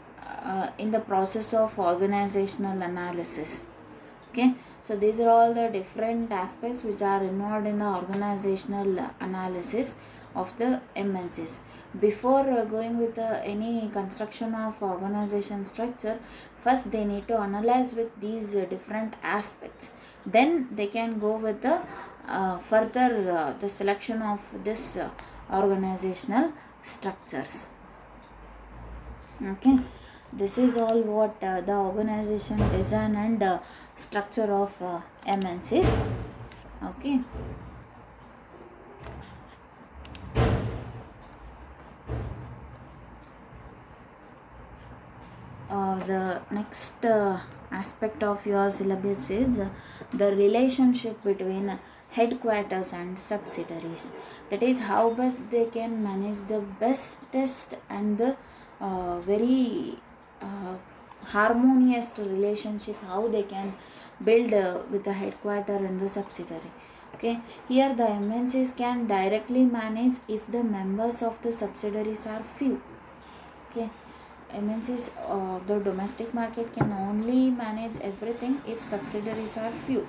in the process of organizational analysis. Okay, so these are all the different aspects which are involved in the organizational analysis of the MNCs. Before going with any construction of organization structure, first they need to analyze with these different aspects, then they can go with the further the selection of this organizational structures. Okay, this is all what the organization design and structure of MNCs. Okay, the next aspect of your syllabus is the relationship between headquarters and subsidiaries. That is how best they can manage the bestest and the very harmonious relationship, how they can build with the headquarter and the subsidiary. Okay, here the MNCs can directly manage if the members of the subsidiaries are few. Okay, MNCs, the domestic market can only manage everything if subsidiaries are few.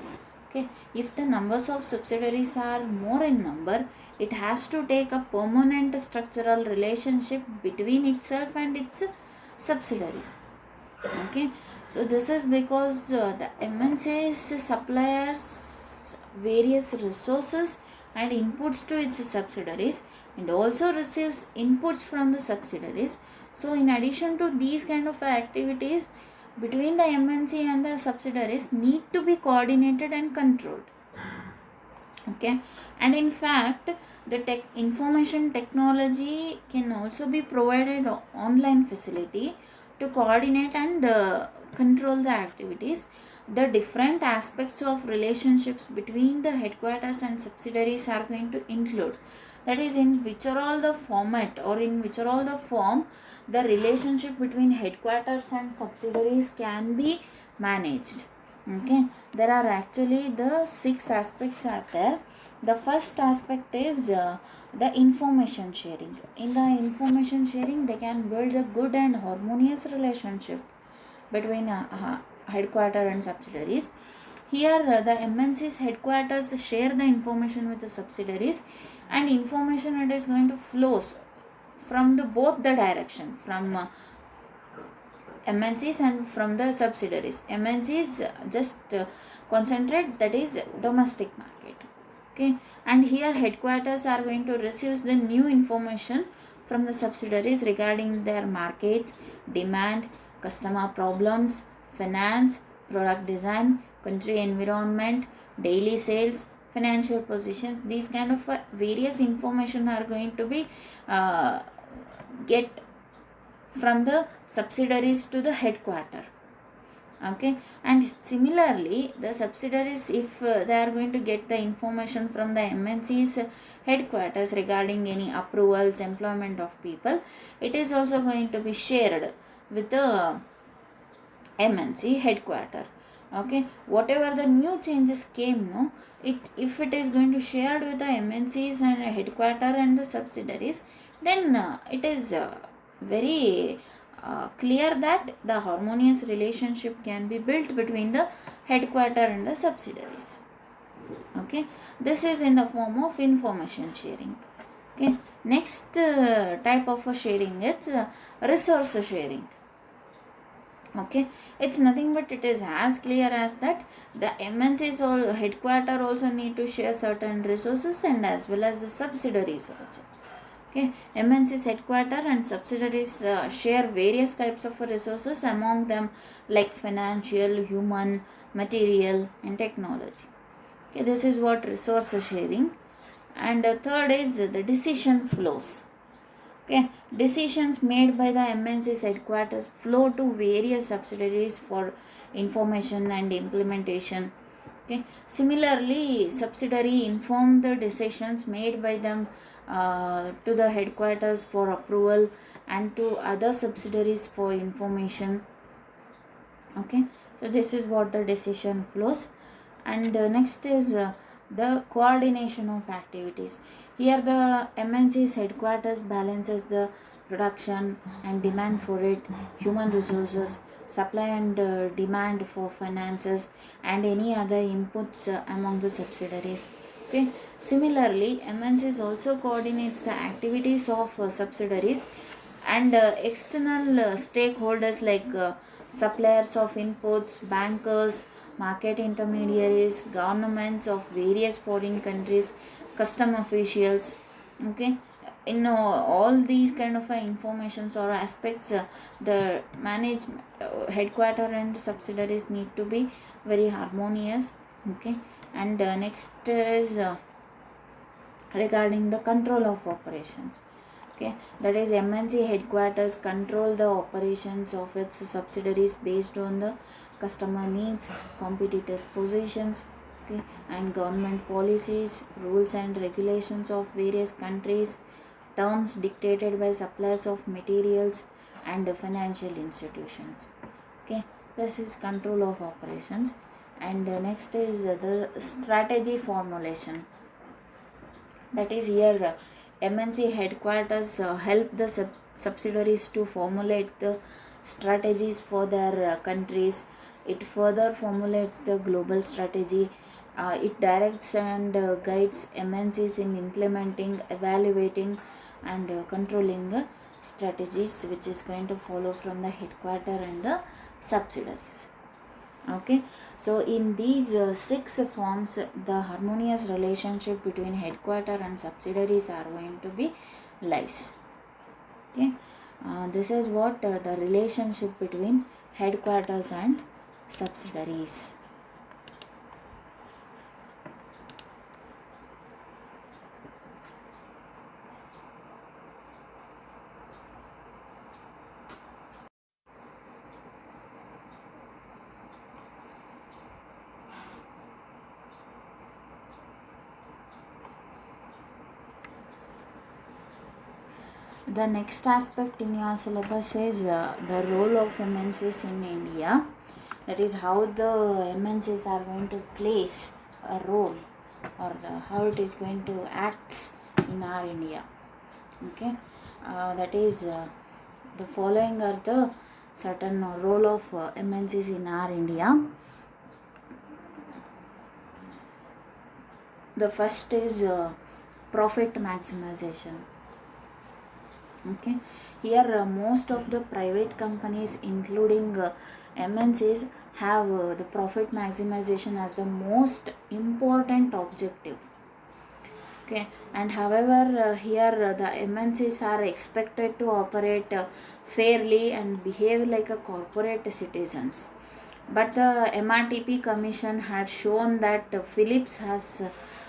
Okay, if the numbers of subsidiaries are more in number, it has to take a permanent structural relationship between itself and its subsidiaries. Okay, so this is because the MNCs suppliers various resources and inputs to its subsidiaries, and also receives inputs from the subsidiaries. So in addition to these kind of activities, between the MNC and the subsidiaries need to be coordinated and controlled. Okay, and in fact the information technology can also be provided online facility to coordinate and control the activities. The different aspects of relationships between the headquarters and subsidiaries are going to include, that is in which are all the format or in which are all the form the relationship between headquarters and subsidiaries can be managed. Okay, there are actually the 6 aspects are there. The first aspect is the information sharing. In the information sharing, they can build a good and harmonious relationship between headquarter and subsidiaries. Here the MNC's headquarters share the information with the subsidiaries, and information it is going to flows from the both the direction, from MNCs and from the subsidiaries. MNCs just concentrate, that is domestic market. Okay, and here headquarters are going to receive the new information from the subsidiaries regarding their markets, demand, customer problems, finance, product design, country environment, daily sales, financial positions. These kind of various information are going to be get from the subsidiaries to the headquarter. Okay, and similarly the subsidiaries, if they are going to get the information from the MNC's headquarters regarding any approvals, employment of people, it is also going to be shared with the MNC headquarter. Okay, whatever the new changes came, no, if it is going to shared with the MNCs and headquarter and the subsidiaries, then it is very clear that the harmonious relationship can be built between the headquarter and the subsidiaries. Okay, this is in the form of information sharing. Okay, next type of sharing is resource sharing. Okay, it's nothing but it is as clear as that the MNCs or headquarter also need to share certain resources, and as well as the subsidiaries also. Okay, MNCs headquarter and subsidiaries share various types of resources among them, like financial, human, material, and technology. Okay, this is what resource sharing. And third is the decision flows. Okay, decisions made by the MNC's headquarters flow to various subsidiaries for information and implementation. Okay, similarly, subsidiary inform the decisions made by them to the headquarters for approval and to other subsidiaries for information. Okay, so this is what the decision flows. And next is the coordination of activities. Here the MNC's headquarters balances the production and demand for it, human resources, supply and demand for finances, and any other inputs among the subsidiaries. Okay, similarly, MNCs also coordinates the activities of subsidiaries and external stakeholders, like suppliers of inputs, bankers, market intermediaries, governments of various foreign countries, custom officials. Okay, in all these kind of informations or aspects, the manage headquarter and subsidiaries need to be very harmonious. Okay, and next is regarding the control of operations. Okay, that is MNC headquarters control the operations of its subsidiaries based on the customer needs, competitors positions, okay, and government policies, rules and regulations of various countries, terms dictated by suppliers of materials and financial institutions. Okay, this is control of operations. And next is the strategy formulation. That is here MNC headquarters help the subsidiaries to formulate the strategies for their countries. It further formulates the global strategy. It directs and guides MNCs in implementing, evaluating, and controlling strategies which is going to follow from the headquarter and the subsidiaries. Okay, so in these six forms, the harmonious relationship between headquarter and subsidiaries are going to be lies. Okay, this is what the relationship between headquarters and subsidiaries. The next aspect in your syllabus is the role of MNCs in India. That is how the MNCs are going to place a role, or how it is going to act in our India. Okay, that is the following are the certain role of MNCs in our India. The first is profit maximization. Okay, here most of the private companies, including MNCs, have the profit maximization as the most important objective. Okay, and however here the MNCs are expected to operate fairly and behave like a corporate citizens. But the MRTP Commission had shown that Philips has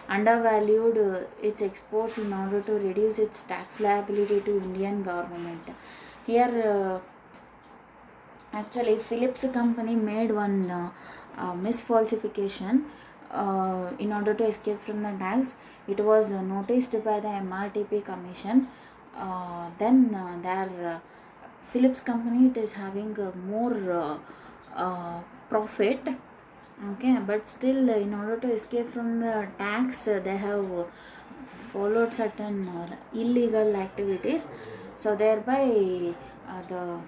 undervalued its exports in order to reduce its tax liability to Indian government. Here actually Philips company made one misfalsification in order to escape from the tax. It was noticed by the MRTP Commission. Then their Philips company, it is having more profit. Okay, but still in order to escape from the tax, they have followed certain illegal activities. So thereby the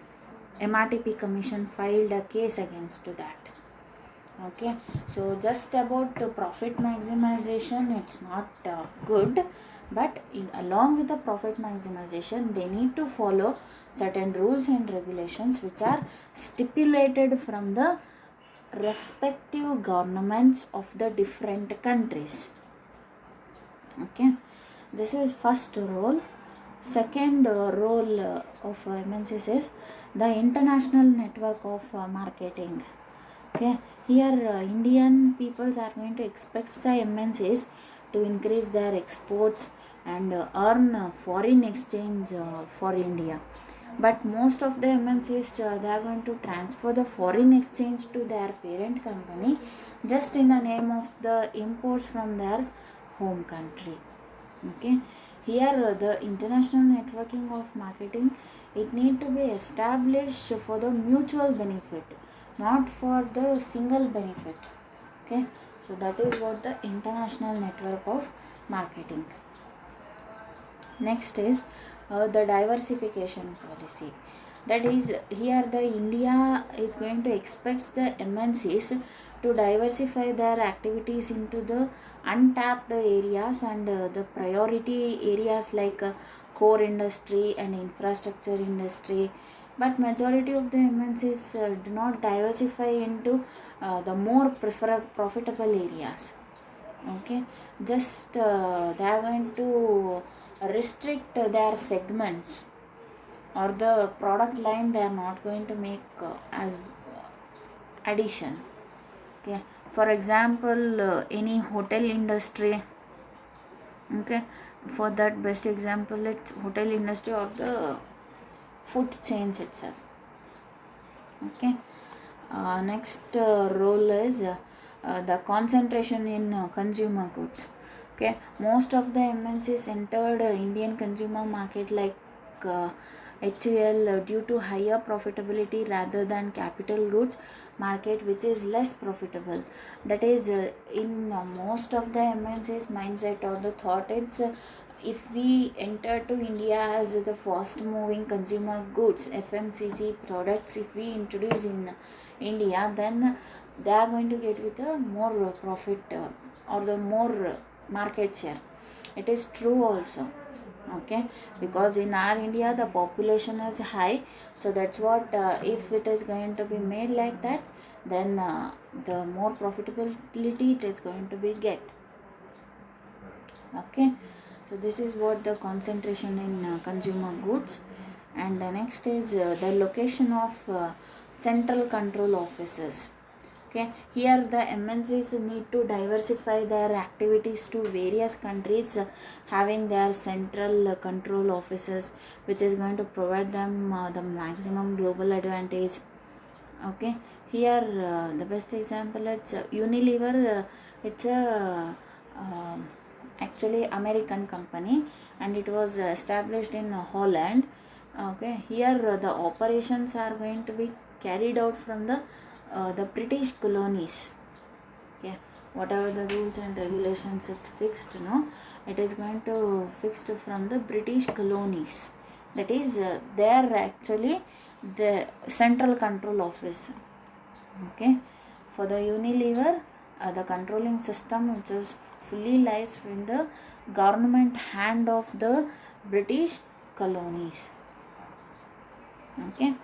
MRTP commission filed a case against to that. Okay, so just about profit maximization, it's not good, but along with the profit maximization, they need to follow certain rules and regulations which are stipulated from the respective governments of the different countries. Okay, this is first role. Second role of MNCs is the international network of marketing. Okay, here Indian peoples are going to expect the MNCs to increase their exports and earn foreign exchange for India. But most of the MNCs, they are going to transfer the foreign exchange to their parent company just in the name of the imports from their home country. Okay, here the international networking of marketing, it need to be established for the mutual benefit, not for the single benefit. Okay, so that is what the international network of marketing. Next is the diversification policy. That is, here the India is going to expect the MNCs to diversify their activities into the untapped areas and the priority areas like core industry and infrastructure industry. But majority of the MNCs do not diversify into the more profitable areas. Okay, just they are going to restrict their segments or the product line, they are not going to make as addition. Okay, for example any hotel industry. Okay, for that best example it's hotel industry or the food chains itself. Okay, next role is the concentration in consumer goods. Okay, most of the MNCs entered Indian consumer market like HUL due to higher profitability rather than capital goods market, which is less profitable. That is in most of the MNCs mindset or the thought, it's if we enter to India as the fast moving consumer goods FMCG products, if we introduce in India, then they are going to get with a more profit or the more market share. It is true also. Okay, because in our India the population is high, so that's what if it is going to be made like that, then the more profitability it is going to be get. Okay, so this is what the concentration in consumer goods. And the next is the location of central control offices. Okay, here the MNCs need to diversify their activities to various countries having their central control offices, which is going to provide them the maximum global advantage. Okay, here the best example, it's Unilever. It's a actually American company, and it was established in Holland. Okay, here the operations are going to be carried out from the British colonies. Okay, whatever the rules and regulations it's fixed, no, it is going to fixed from the British colonies. That is they are actually the central control office. Okay, for the Unilever, the controlling system which is fully lies in the government hand of the British colonies. Okay,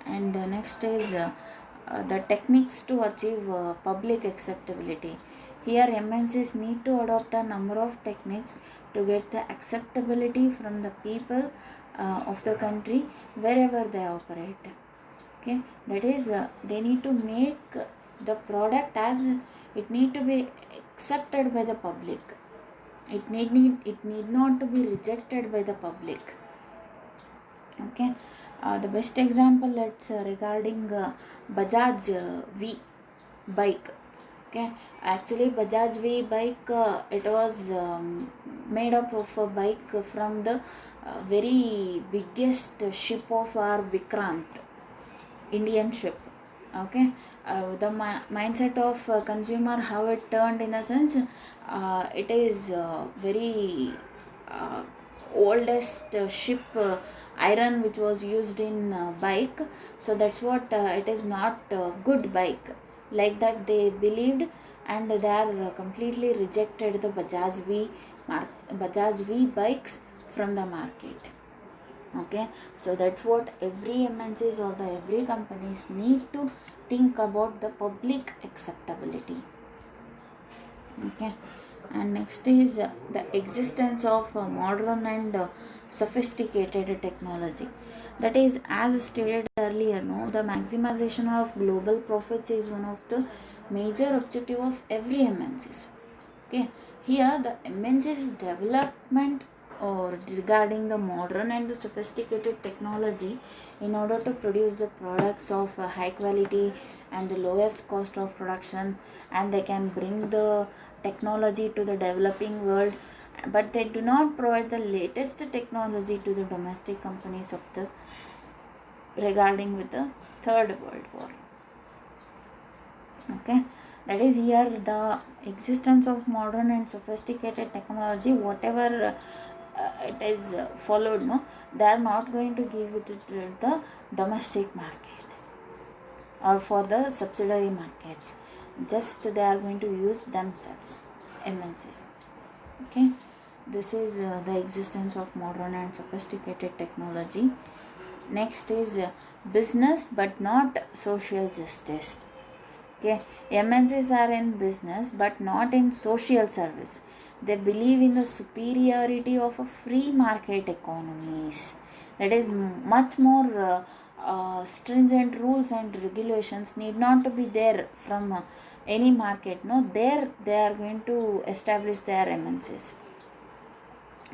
and next is the techniques to achieve public acceptability. Here MNCs need to adopt a number of techniques to get the acceptability from the people of the country wherever they operate. Okay, that is they need to make the product as it need to be accepted by the public. It need not to be rejected by the public. Okay, the best example, it's regarding Bajaj V bike. Okay, actually Bajaj V bike, it was made up of a bike from the very biggest ship of our Vikrant, Indian ship. Okay, the mindset of consumer, how it turned, in a sense, it is very uh, oldest ship iron which was used in bike. So that's what it is not good bike, like that they believed, and they are completely rejected the Bajaj V bikes from the market. Okay, so that's what every MNCs or the every companies need to think about, the public acceptability. Okay, and next is the existence of modern and sophisticated technology. That is, as stated earlier, no, the maximization of global profits is one of the major objective of every MNCs. Okay, here the MNC's development or regarding the modern and the sophisticated technology in order to produce the products of high quality and the lowest cost of production, and they can bring the technology to the developing world, but they do not provide the latest technology to the domestic companies of the regarding with the third world war. Okay, that is, here the existence of modern and sophisticated technology, whatever it is followed, no, they are not going to give it to the domestic market or for the subsidiary markets, just they are going to use themselves, MNCs. Okay, this is the existence of modern and sophisticated technology. Next is business but not social justice. Okay, MNCs are in business but not in social service. They believe in the superiority of a free market economies. That is, much more stringent rules and regulations need not to be there from any market. No, there they are going to establish their MNCs.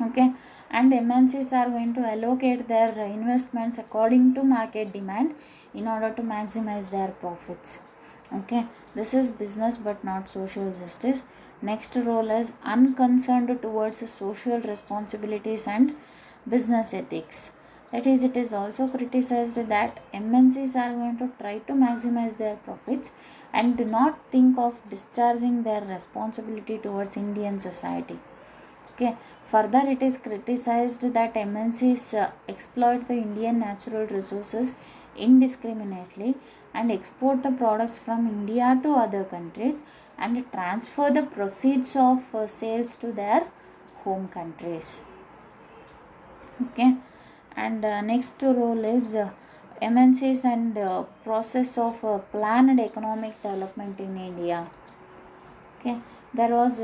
Okay, and MNCs are going to allocate their investments according to market demand in order to maximize their profits. Okay, this is business but not social justice. Next role is unconcerned towards social responsibilities and business ethics. That is, it is also criticized that MNCs are going to try to maximize their profits and do not think of discharging their responsibility towards Indian society. Okay, further it is criticized that MNCs exploit the Indian natural resources indiscriminately and export the products from India to other countries and transfer the proceeds of sales to their home countries. Okay, and next role is MNCs and process of planned economic development in India. Okay, there was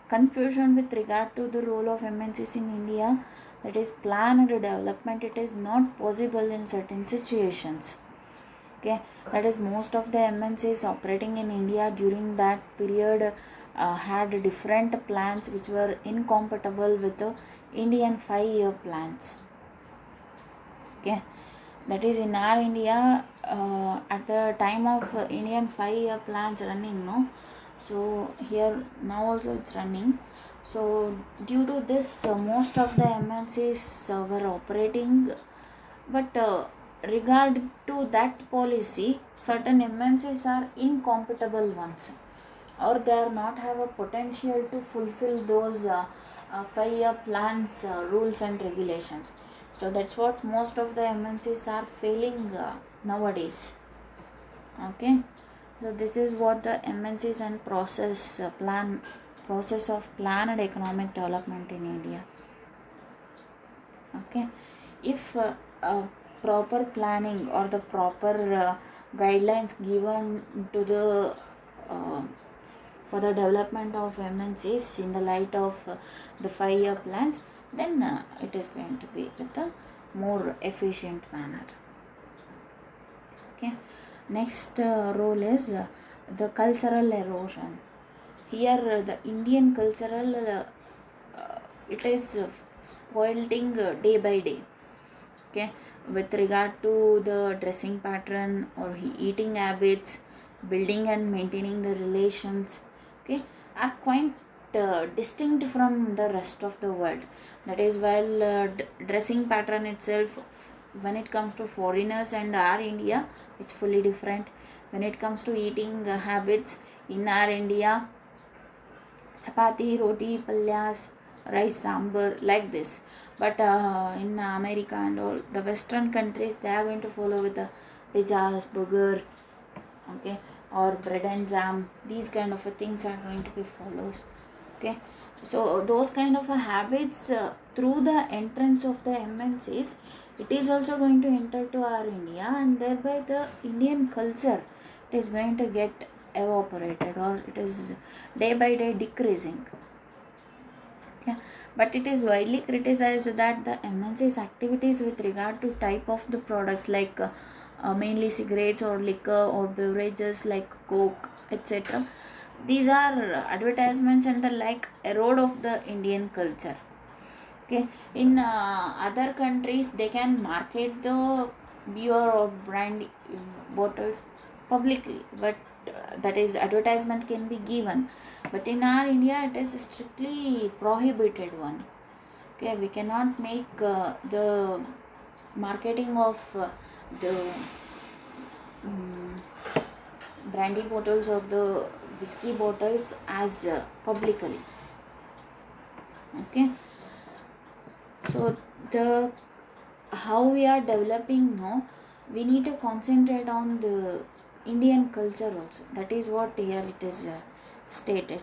confusion with regard to the role of MNCs in India. That is, planned development, it is not possible in certain situations. Okay, that is, most of the MNCs operating in India during that period had different plans which were incompatible with the Indian 5-year plans. Okay, that is, in our India at the time of Indian 5-year plans running, no, so here now also it's running. So due to this most of the MNCs were operating, but regard to that policy, certain MNCs are incompatible ones, or they are not have a potential to fulfill those 5-year plans rules and regulations. So that's what most of the MNCs are failing nowadays. Okay, so this is what the MNCs and process of planned economic development in India. Okay, if proper planning or the proper guidelines given to the for the development of MNCs in the light of the 5-year plans, then it is going to be with a more efficient manner. Okay, next role is the cultural erosion. Here the Indian cultural it is spoiling day by day. Okay, with regard to the dressing pattern or eating habits, building and maintaining the relations, okay, are quite distinct from the rest of the world. That is, while dressing pattern itself, when it comes to foreigners and our India, it's fully different. When it comes to eating habits in our India, chapati, roti, palyas, rice, sambar, like this. But in America and all the Western countries, they are going to follow with the pizzas, burger, okay, or bread and jam. These kind of things are going to be follows. Okay, so those kind of habits through the entrance of the MNCs, it is also going to enter to our India, and thereby the Indian culture, it is going to get evaporated, or it is day by day decreasing. Okay, but it is widely criticized that the MNC's activities with regard to type of the products, like mainly cigarettes or liquor or beverages like Coke, etc., these are advertisements and the like erode of the Indian culture. Okay, in other countries they can market the beer or brandy bottles publicly, but that is advertisement can be given, but in our India it is strictly prohibited one. Okay, we cannot make the marketing of the um, brandy bottles or the whiskey bottles as publicly. Okay, so the how we are developing now, we need to concentrate on the Indian culture also. That is what here it is stated.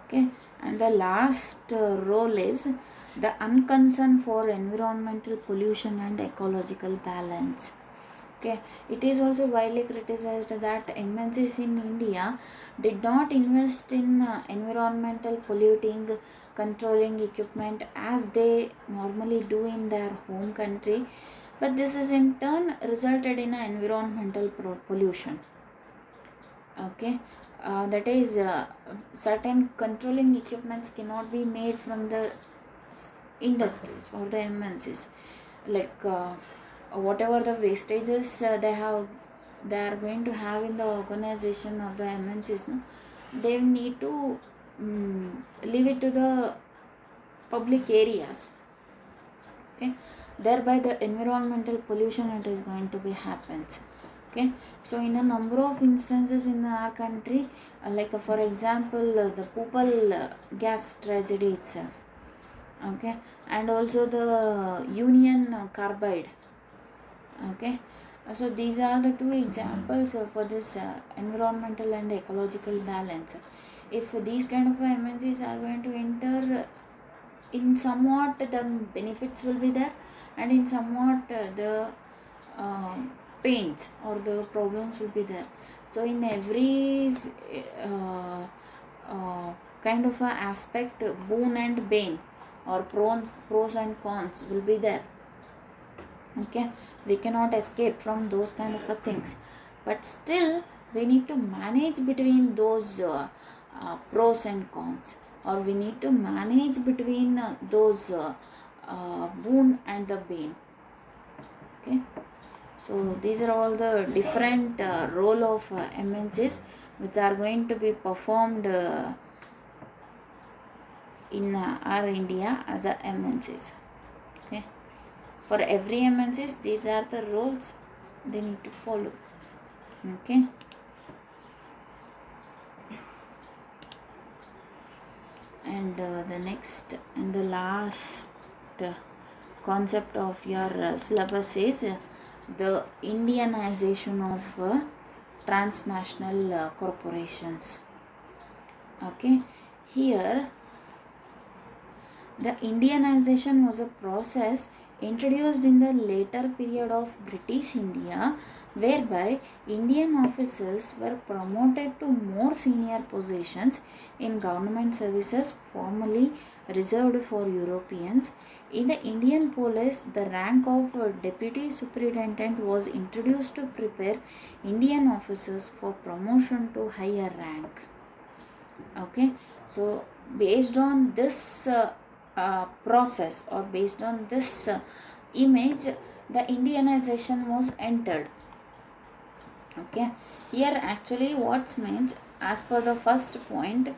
Okay, and the last role is the unconcern for environmental pollution and ecological balance. Okay, it is also widely criticized that MNCs in India did not invest in environmental polluting controlling equipment as they normally do in their home country, but this is in turn resulted in environmental pollution. Okay, that is, certain controlling equipments cannot be made from the industries or the MNCs, like whatever the wastages they are going to have in the organization of the MNCs, no, they need to leave it to the public areas. Okay, thereby the environmental pollution it is going to be happens. Okay, so in a number of instances in our country, like for example the Bhopal gas tragedy itself. Okay, and also the Union Carbide. Okay, so these are the two examples for this environmental and ecological balance. If these kind of MNCs are going to enter, in somewhat the benefits will be there, and in somewhat the uh, pains or the problems will be there. So in every kind of a aspect, boon and bane, or pros and cons will be there. Okay, we cannot escape from those kind of things, but still we need to manage between those pros and cons, or we need to manage between those boon and the bane. Okay, so these are all the different role of MNCs which are going to be performed in our India as a MNCs. Okay, for every MNCs these are the roles they need to follow. Okay, and the next and the last concept of your syllabus is the Indianization of transnational corporations. Okay, here the Indianization was a process introduced in the later period of British India, whereby Indian officers were promoted to more senior positions in government services formerly reserved for Europeans. In the Indian police, the rank of deputy superintendent was introduced to prepare Indian officers for promotion to higher rank. Okay, so based on this process, or based on this image, the Indianization was entered. Okay, here actually what means, as per the first point,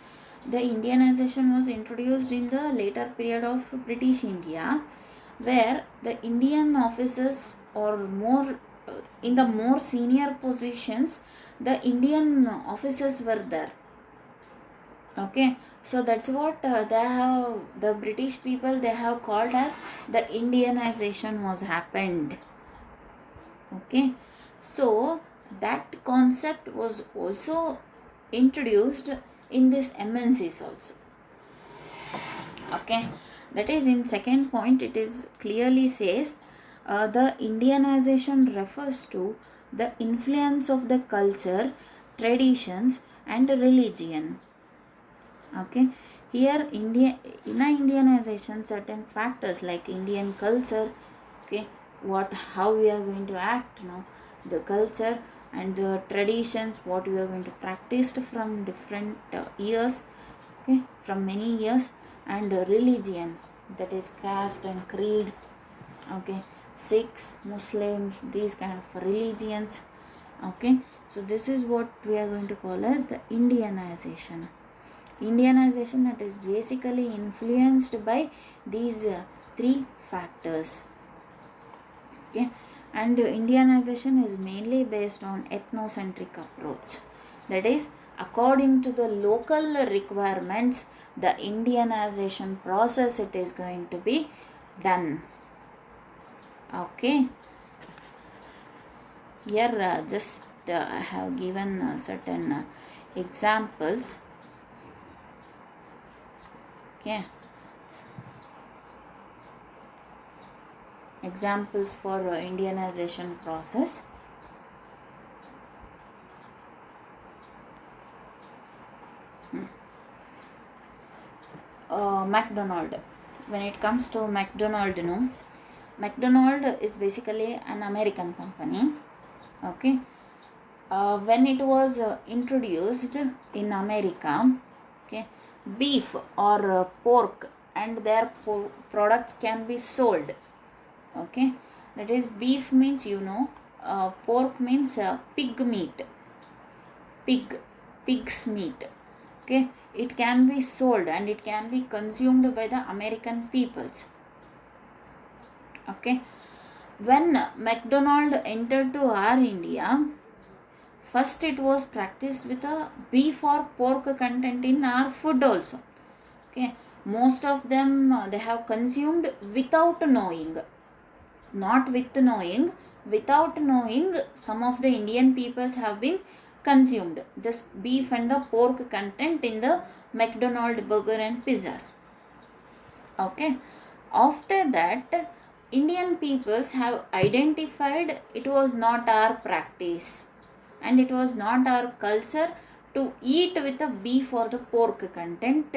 The Indianization was introduced in the later period of British India, where the Indian officers or more in the more senior positions, the Indian officers were there. Okay, so that's what they have, the British people they have called as the Indianization was happened. Okay, so that concept was also introduced in this MNCs also. Okay, that is in second point it is clearly says the Indianization refers to the influence of the culture, traditions and religion. Okay, here in a Indianization certain factors like Indian culture, okay, what how we are going to act now, the culture and the traditions what we are going to practice from different years, okay, from many years, and religion, that is caste and creed, okay, Sikhs, Muslims, these kind of religions. Okay, so this is what we are going to call as the Indianization. Indianization, it is basically influenced by these three factors. Okay, and Indianization is mainly based on ethnocentric approach. That is, according to the local requirements, the Indianization process it is going to be done. Okay, here just I have given certain examples. Okay, examples for Indianization process. McDonald. When it comes to McDonald, McDonald is basically an American company. Okay, when it was introduced in America, okay, beef or pork and their products can be sold. Okay, that is, beef means pork means pig meat, pig's meat. Okay, it can be sold and it can be consumed by the American peoples. Okay, when McDonald entered to our India, first it was practiced with a beef or pork content in our food also. Okay, most of them they have consumed without knowing, not with knowing, without knowing, some of the Indian peoples have been consumed this beef and the pork content in the McDonald burger and pizzas. Okay, after that Indian peoples have identified it was not our practice and it was not our culture to eat with the beef or the pork content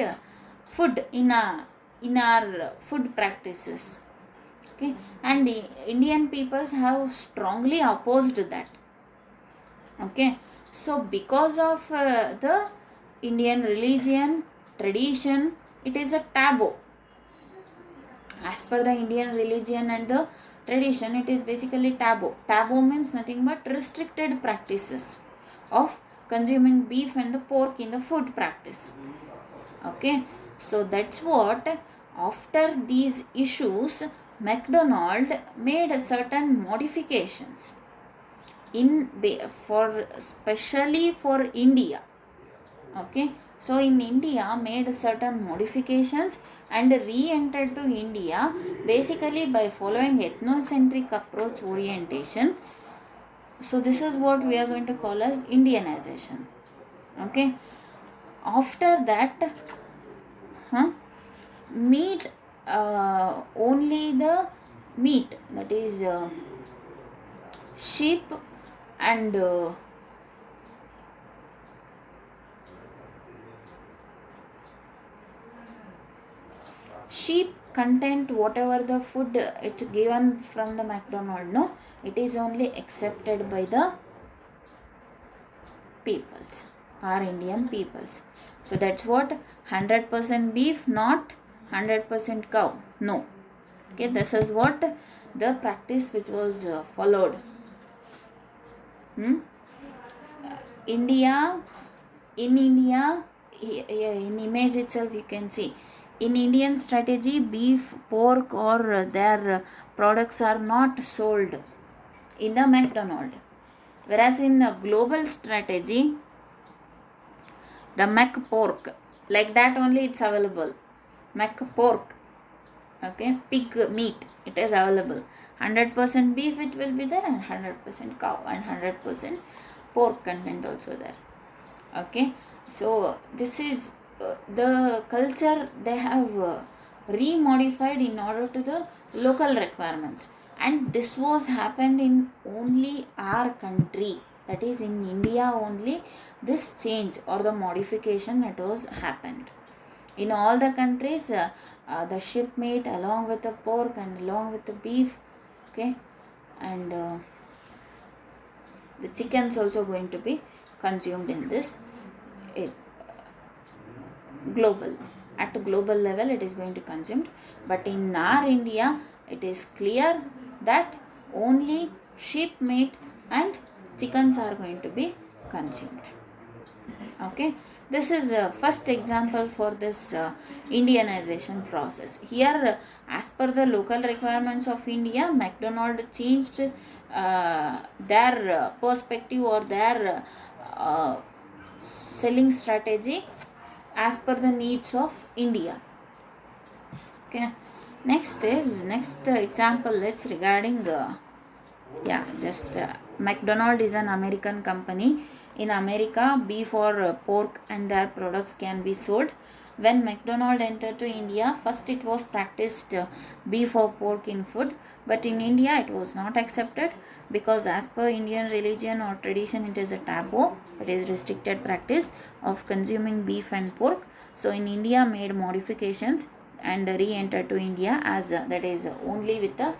food in our food practices. Okay, and the Indian peoples have strongly opposed that. Okay, so because of the Indian religion, tradition, it is a taboo. As per the Indian religion and the tradition, it is basically taboo. Taboo means nothing but restricted practices of consuming beef and the pork in the food practice. Okay, so that's what, after these issues, McDonald made certain modifications in for especially for India. Okay, so in India made certain modifications and re-entered to India basically by following ethnocentric approach orientation. So this is what we are going to call as Indianization. Okay, after that, meat, only the meat, that is sheep and sheep content, whatever the food it's given from the McDonald, no, it is only accepted by the peoples, our Indian peoples. So that's what, 100% beef, not 100% cow, no. Okay, this is what the practice which was followed. India, in India, in image itself you can see, in Indian strategy, beef, pork or their products are not sold in the McDonald. Whereas in a global strategy, the Mac pork, like that only it's available. Mac pork, okay, pig meat, it is available. 100% beef it will be there, and 100% cow, and 100% pork content also there. Okay, so this is the culture they have remodified in order to the local requirements, and this was happened in only our country, that is in India only. This change or the modification that was happened. In all the countries, the sheep meat along with the pork and along with the beef, okay, and the chickens also going to be consumed in this global, at a global level it is going to consumed. But in our India it is clear that only sheep meat and chickens are going to be consumed. Okay, this is a first example for this Indianization process. Here, as per the local requirements of India, McDonald changed their perspective or their selling strategy as per the needs of India. Okay, next example, let's regarding McDonald is an American company. In America, beef or pork and their products can be sold. When McDonald entered to India, first it was practiced beef or pork in food, but in India it was not accepted, because as per Indian religion or tradition it is a taboo, it is restricted practice of consuming beef and pork. So in India made modifications and re-entered to India as that is only with the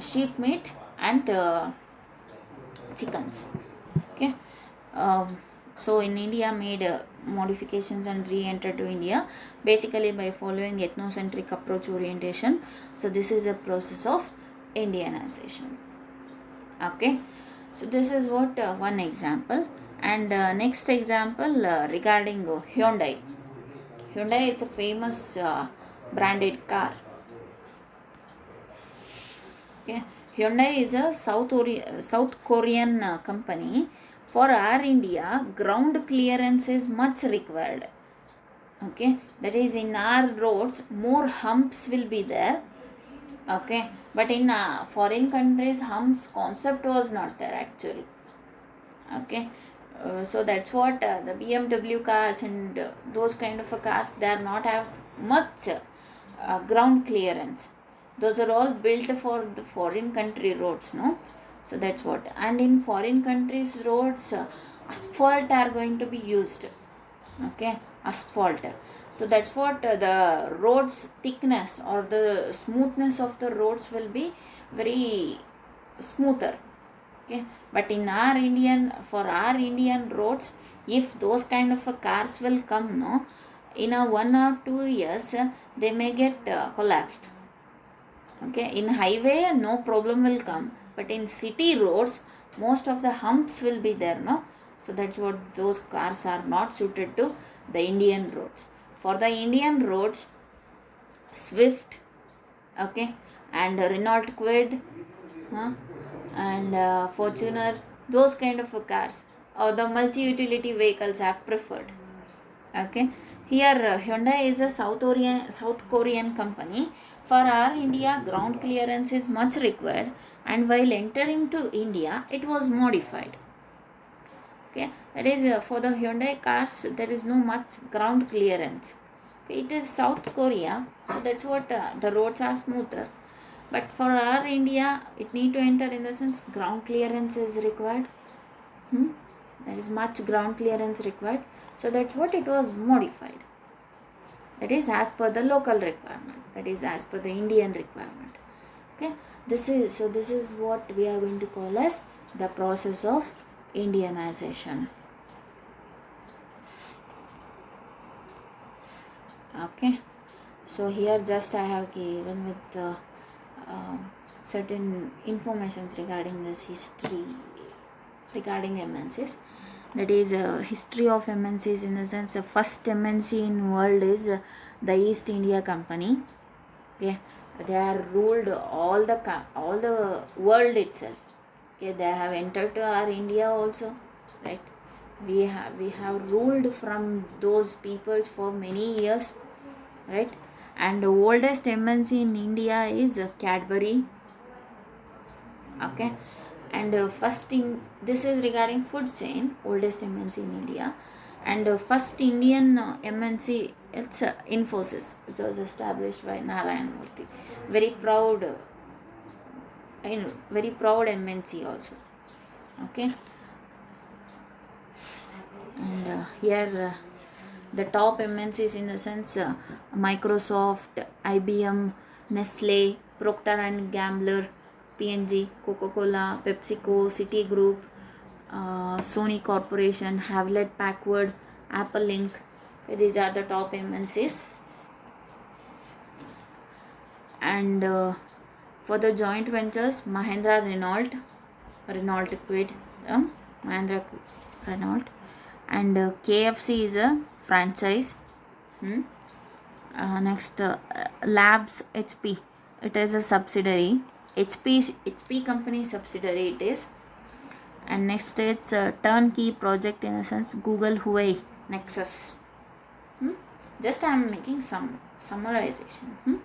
sheep meat and chickens. Okay, so in India made modifications and re-entered to India basically by following ethnocentric approach orientation. So this is a process of Indianization. Okay, so this is what one example. And next example regarding Hyundai. Hyundai, it's a famous branded car. Okay, Hyundai is a South Korean company. For our India, ground clearance is much required. Okay, that is in our roads more humps will be there. Okay, but in foreign countries humps concept was not there actually. Okay, so that's what the BMW cars and those kind of cars, they are not have much ground clearance. Those are all built for the foreign country roads, no? So that's what. And in foreign countries roads, asphalt are going to be used. Okay, asphalt. So that's what the roads thickness or the smoothness of the roads will be very smoother. Okay, but in our for our Indian roads, if those kind of cars will come, no, in a 1 or 2 years they may get collapsed. Okay, in highway no problem will come, but in city roads most of the humps will be there, no? So that's what, those cars are not suited to the Indian roads. For the Indian roads, Swift, okay, and Renault Kwid, and Fortuner, those kind of cars or the multi-utility vehicles are preferred. Okay, here Hyundai is a South Korean company. For our India, ground clearance is much required, and while entering to India, it was modified. Okay, that is for the Hyundai cars, there is no much ground clearance. Okay, it is South Korea, so that's what the roads are smoother. But for our India, it need to enter in the sense ground clearance is required. There is much ground clearance required. So that's what it was modified. That is as per the local requirement. That is as per the Indian requirement. Okay. This is what we are going to call as the process of Indianization. Okay. So here just I have given with certain informations regarding this history regarding MNCs. that is history of MNCs, in the sense the first MNC in world is the East India Company. Okay, they are ruled all the world itself. Okay, they have entered to our India also, right? We have ruled from those peoples for many years, right? And the oldest MNC in India is Cadbury. Okay, and first in this is regarding food chain, oldest MNC in India. And first Indian MNC, it's Infosys. It was established by Narayan Murthy. Very proud, very proud MNC also. Okay, and here the top MNCs, in the sense Microsoft, IBM, Nestle, Procter and Gamble, P&G, Coca-Cola, PepsiCo, Citigroup, Sony Corporation, Hewlett Packard, Apple Inc. Okay, these are the top MNCs. And for the joint ventures, Mahindra Renault Quid, Mahindra Renault, and KFC is a franchise. Next, Labs HP, it is a subsidiary. HP company subsidiary it is. And next, it's a turnkey project, in a sense Google Huawei Nexus. Just I am making some summarization.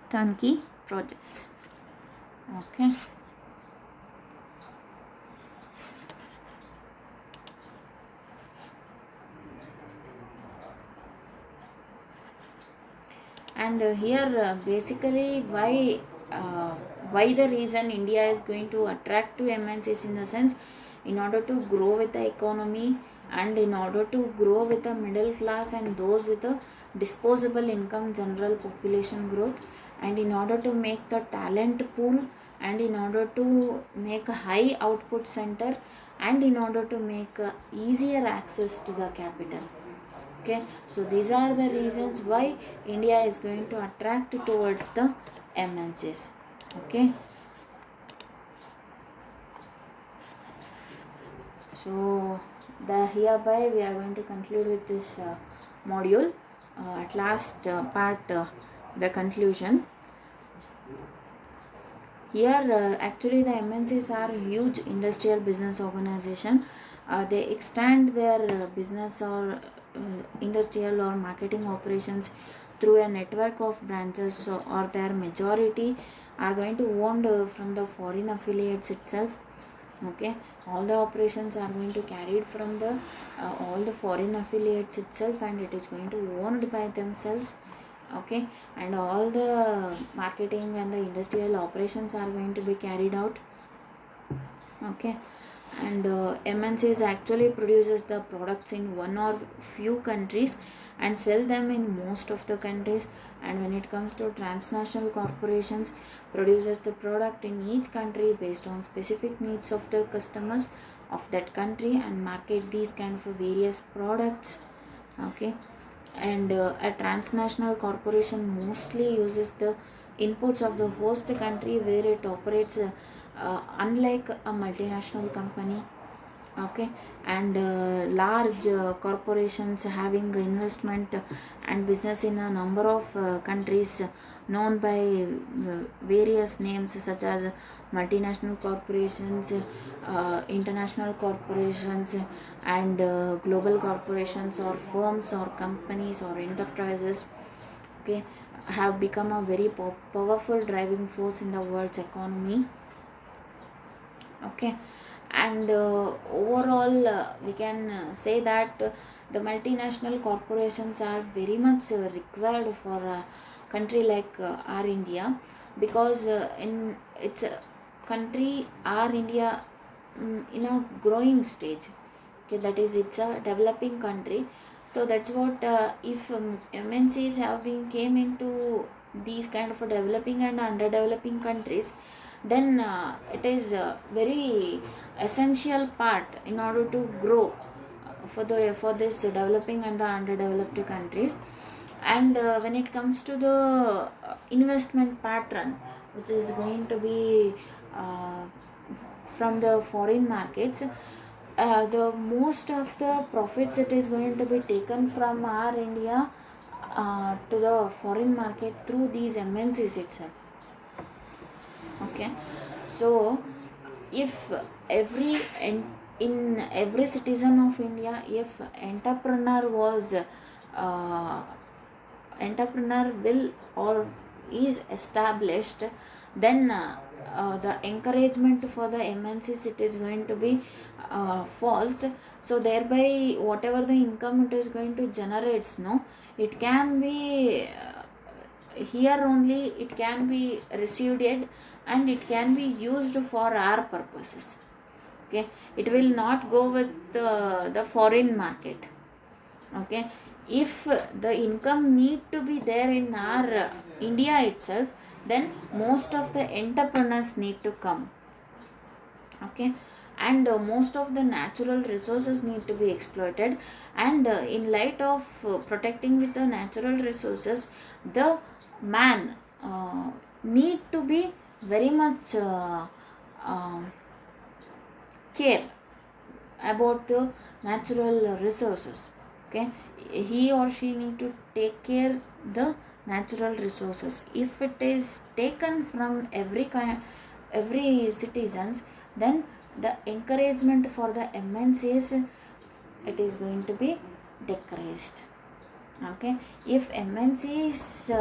Turnkey projects. Okay. And here basically why the reason India is going to attract to MNCs, in the sense in order to grow with the economy, and in order to grow with the middle class and those with a disposable income, general population growth, and in order to make the talent pool, and in order to make a high output center, and in order to make easier access to the capital. Okay, so these are the reasons why India is going to attract towards the MNCs. Okay, so hereby we are going to conclude with this module. At last part, the conclusion. Here actually the MNCs are huge industrial business organization. They extend their business or industrial or marketing operations through a network of branches, or their majority are going to owned from the foreign affiliates itself. Okay, all the operations are going to carried from the all the foreign affiliates itself, and it is going to owned by themselves. Okay, and all the marketing and the industrial operations are going to be carried out. Okay, and MNCs actually produces the products in one or few countries and sell them in most of the countries. And when it comes to transnational corporations, produces the product in each country based on specific needs of the customers of that country, and market these kind of various products. Okay, and a transnational corporation mostly uses the inputs of the host country where it operates, unlike a multinational company. Okay, and large corporations having investment and business in a number of countries known by various names, such as multinational corporations, international corporations, and global corporations, or firms or companies or enterprises. Okay, have become a very powerful driving force in the world's economy. Okay, and overall we can say that the multinational corporations are very much required for a country like our India, because in its country our India, in a growing stage. Okay, that is, it's a developing country. So that's what, if MNCs have been came into these kind of developing and underdeveloping countries, then it is a very essential part in order to grow for this developing and the underdeveloped countries. And when it comes to the investment pattern, which is going to be from the foreign markets, the most of the profits it is going to be taken from our India to the foreign market through these MNCs itself. Okay, so if every in every citizen of India, if uh, entrepreneur will or is established, then the encouragement for the MNCs it is going to be false. So thereby whatever the income it is going to generate, no, it can be here only it can be received and it can be used for our purposes. Okay, it will not go with the foreign market. Okay, if the income need to be there in our India itself, then most of the entrepreneurs need to come. Okay, and most of the natural resources need to be exploited, and in light of protecting with the natural resources, the man need to be very much care about the natural resources. Okay, he or she need to take care the natural resources. If it is taken from every citizens, then the encouragement for the MNCs it is going to be decreased. Okay, if MNC's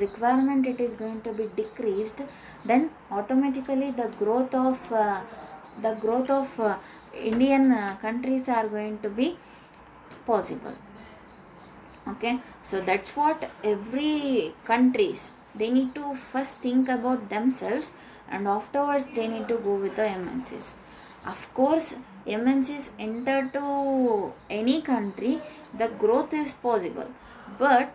requirement it is going to be decreased, then automatically the growth of Indian countries are going to be possible. Okay, so that's what every countries they need to first think about themselves, and afterwards they need to go with the MNCs. Of course, MNCs enter to any country, the growth is possible, but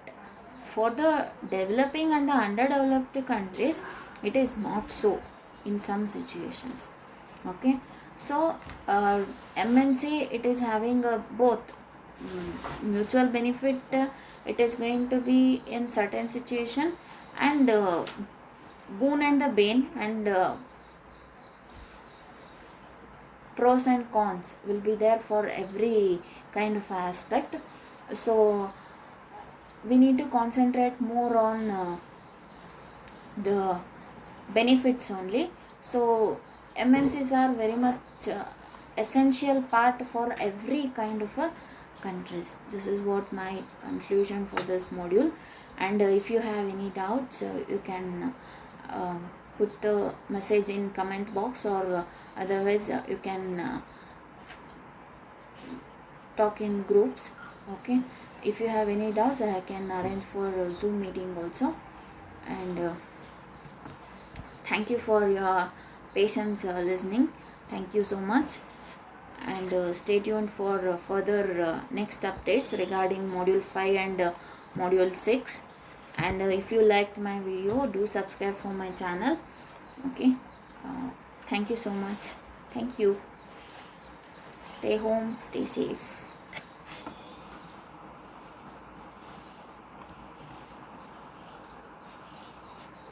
for the developing and the underdeveloped countries, it is not so in some situations. Okay, so MNC it is having both mutual benefit. It is going to be in certain situation, and boon and the bane, and pros and cons will be there for every kind of aspect. So we need to concentrate more on the benefits only. So MNCs are very much essential part for every kind of a countries. This is what my conclusion for this module. And if you have any doubts, you can put the message in comment box, or otherwise you can talk in groups. Okay, if you have any doubts, I can arrange for a Zoom meeting also. And thank you for your patience listening. Thank you so much, and stay tuned for further next updates regarding module 5 and module 6. And if you liked my video, do subscribe for my channel. Okay, thank you so much. Thank you. Stay home, stay safe.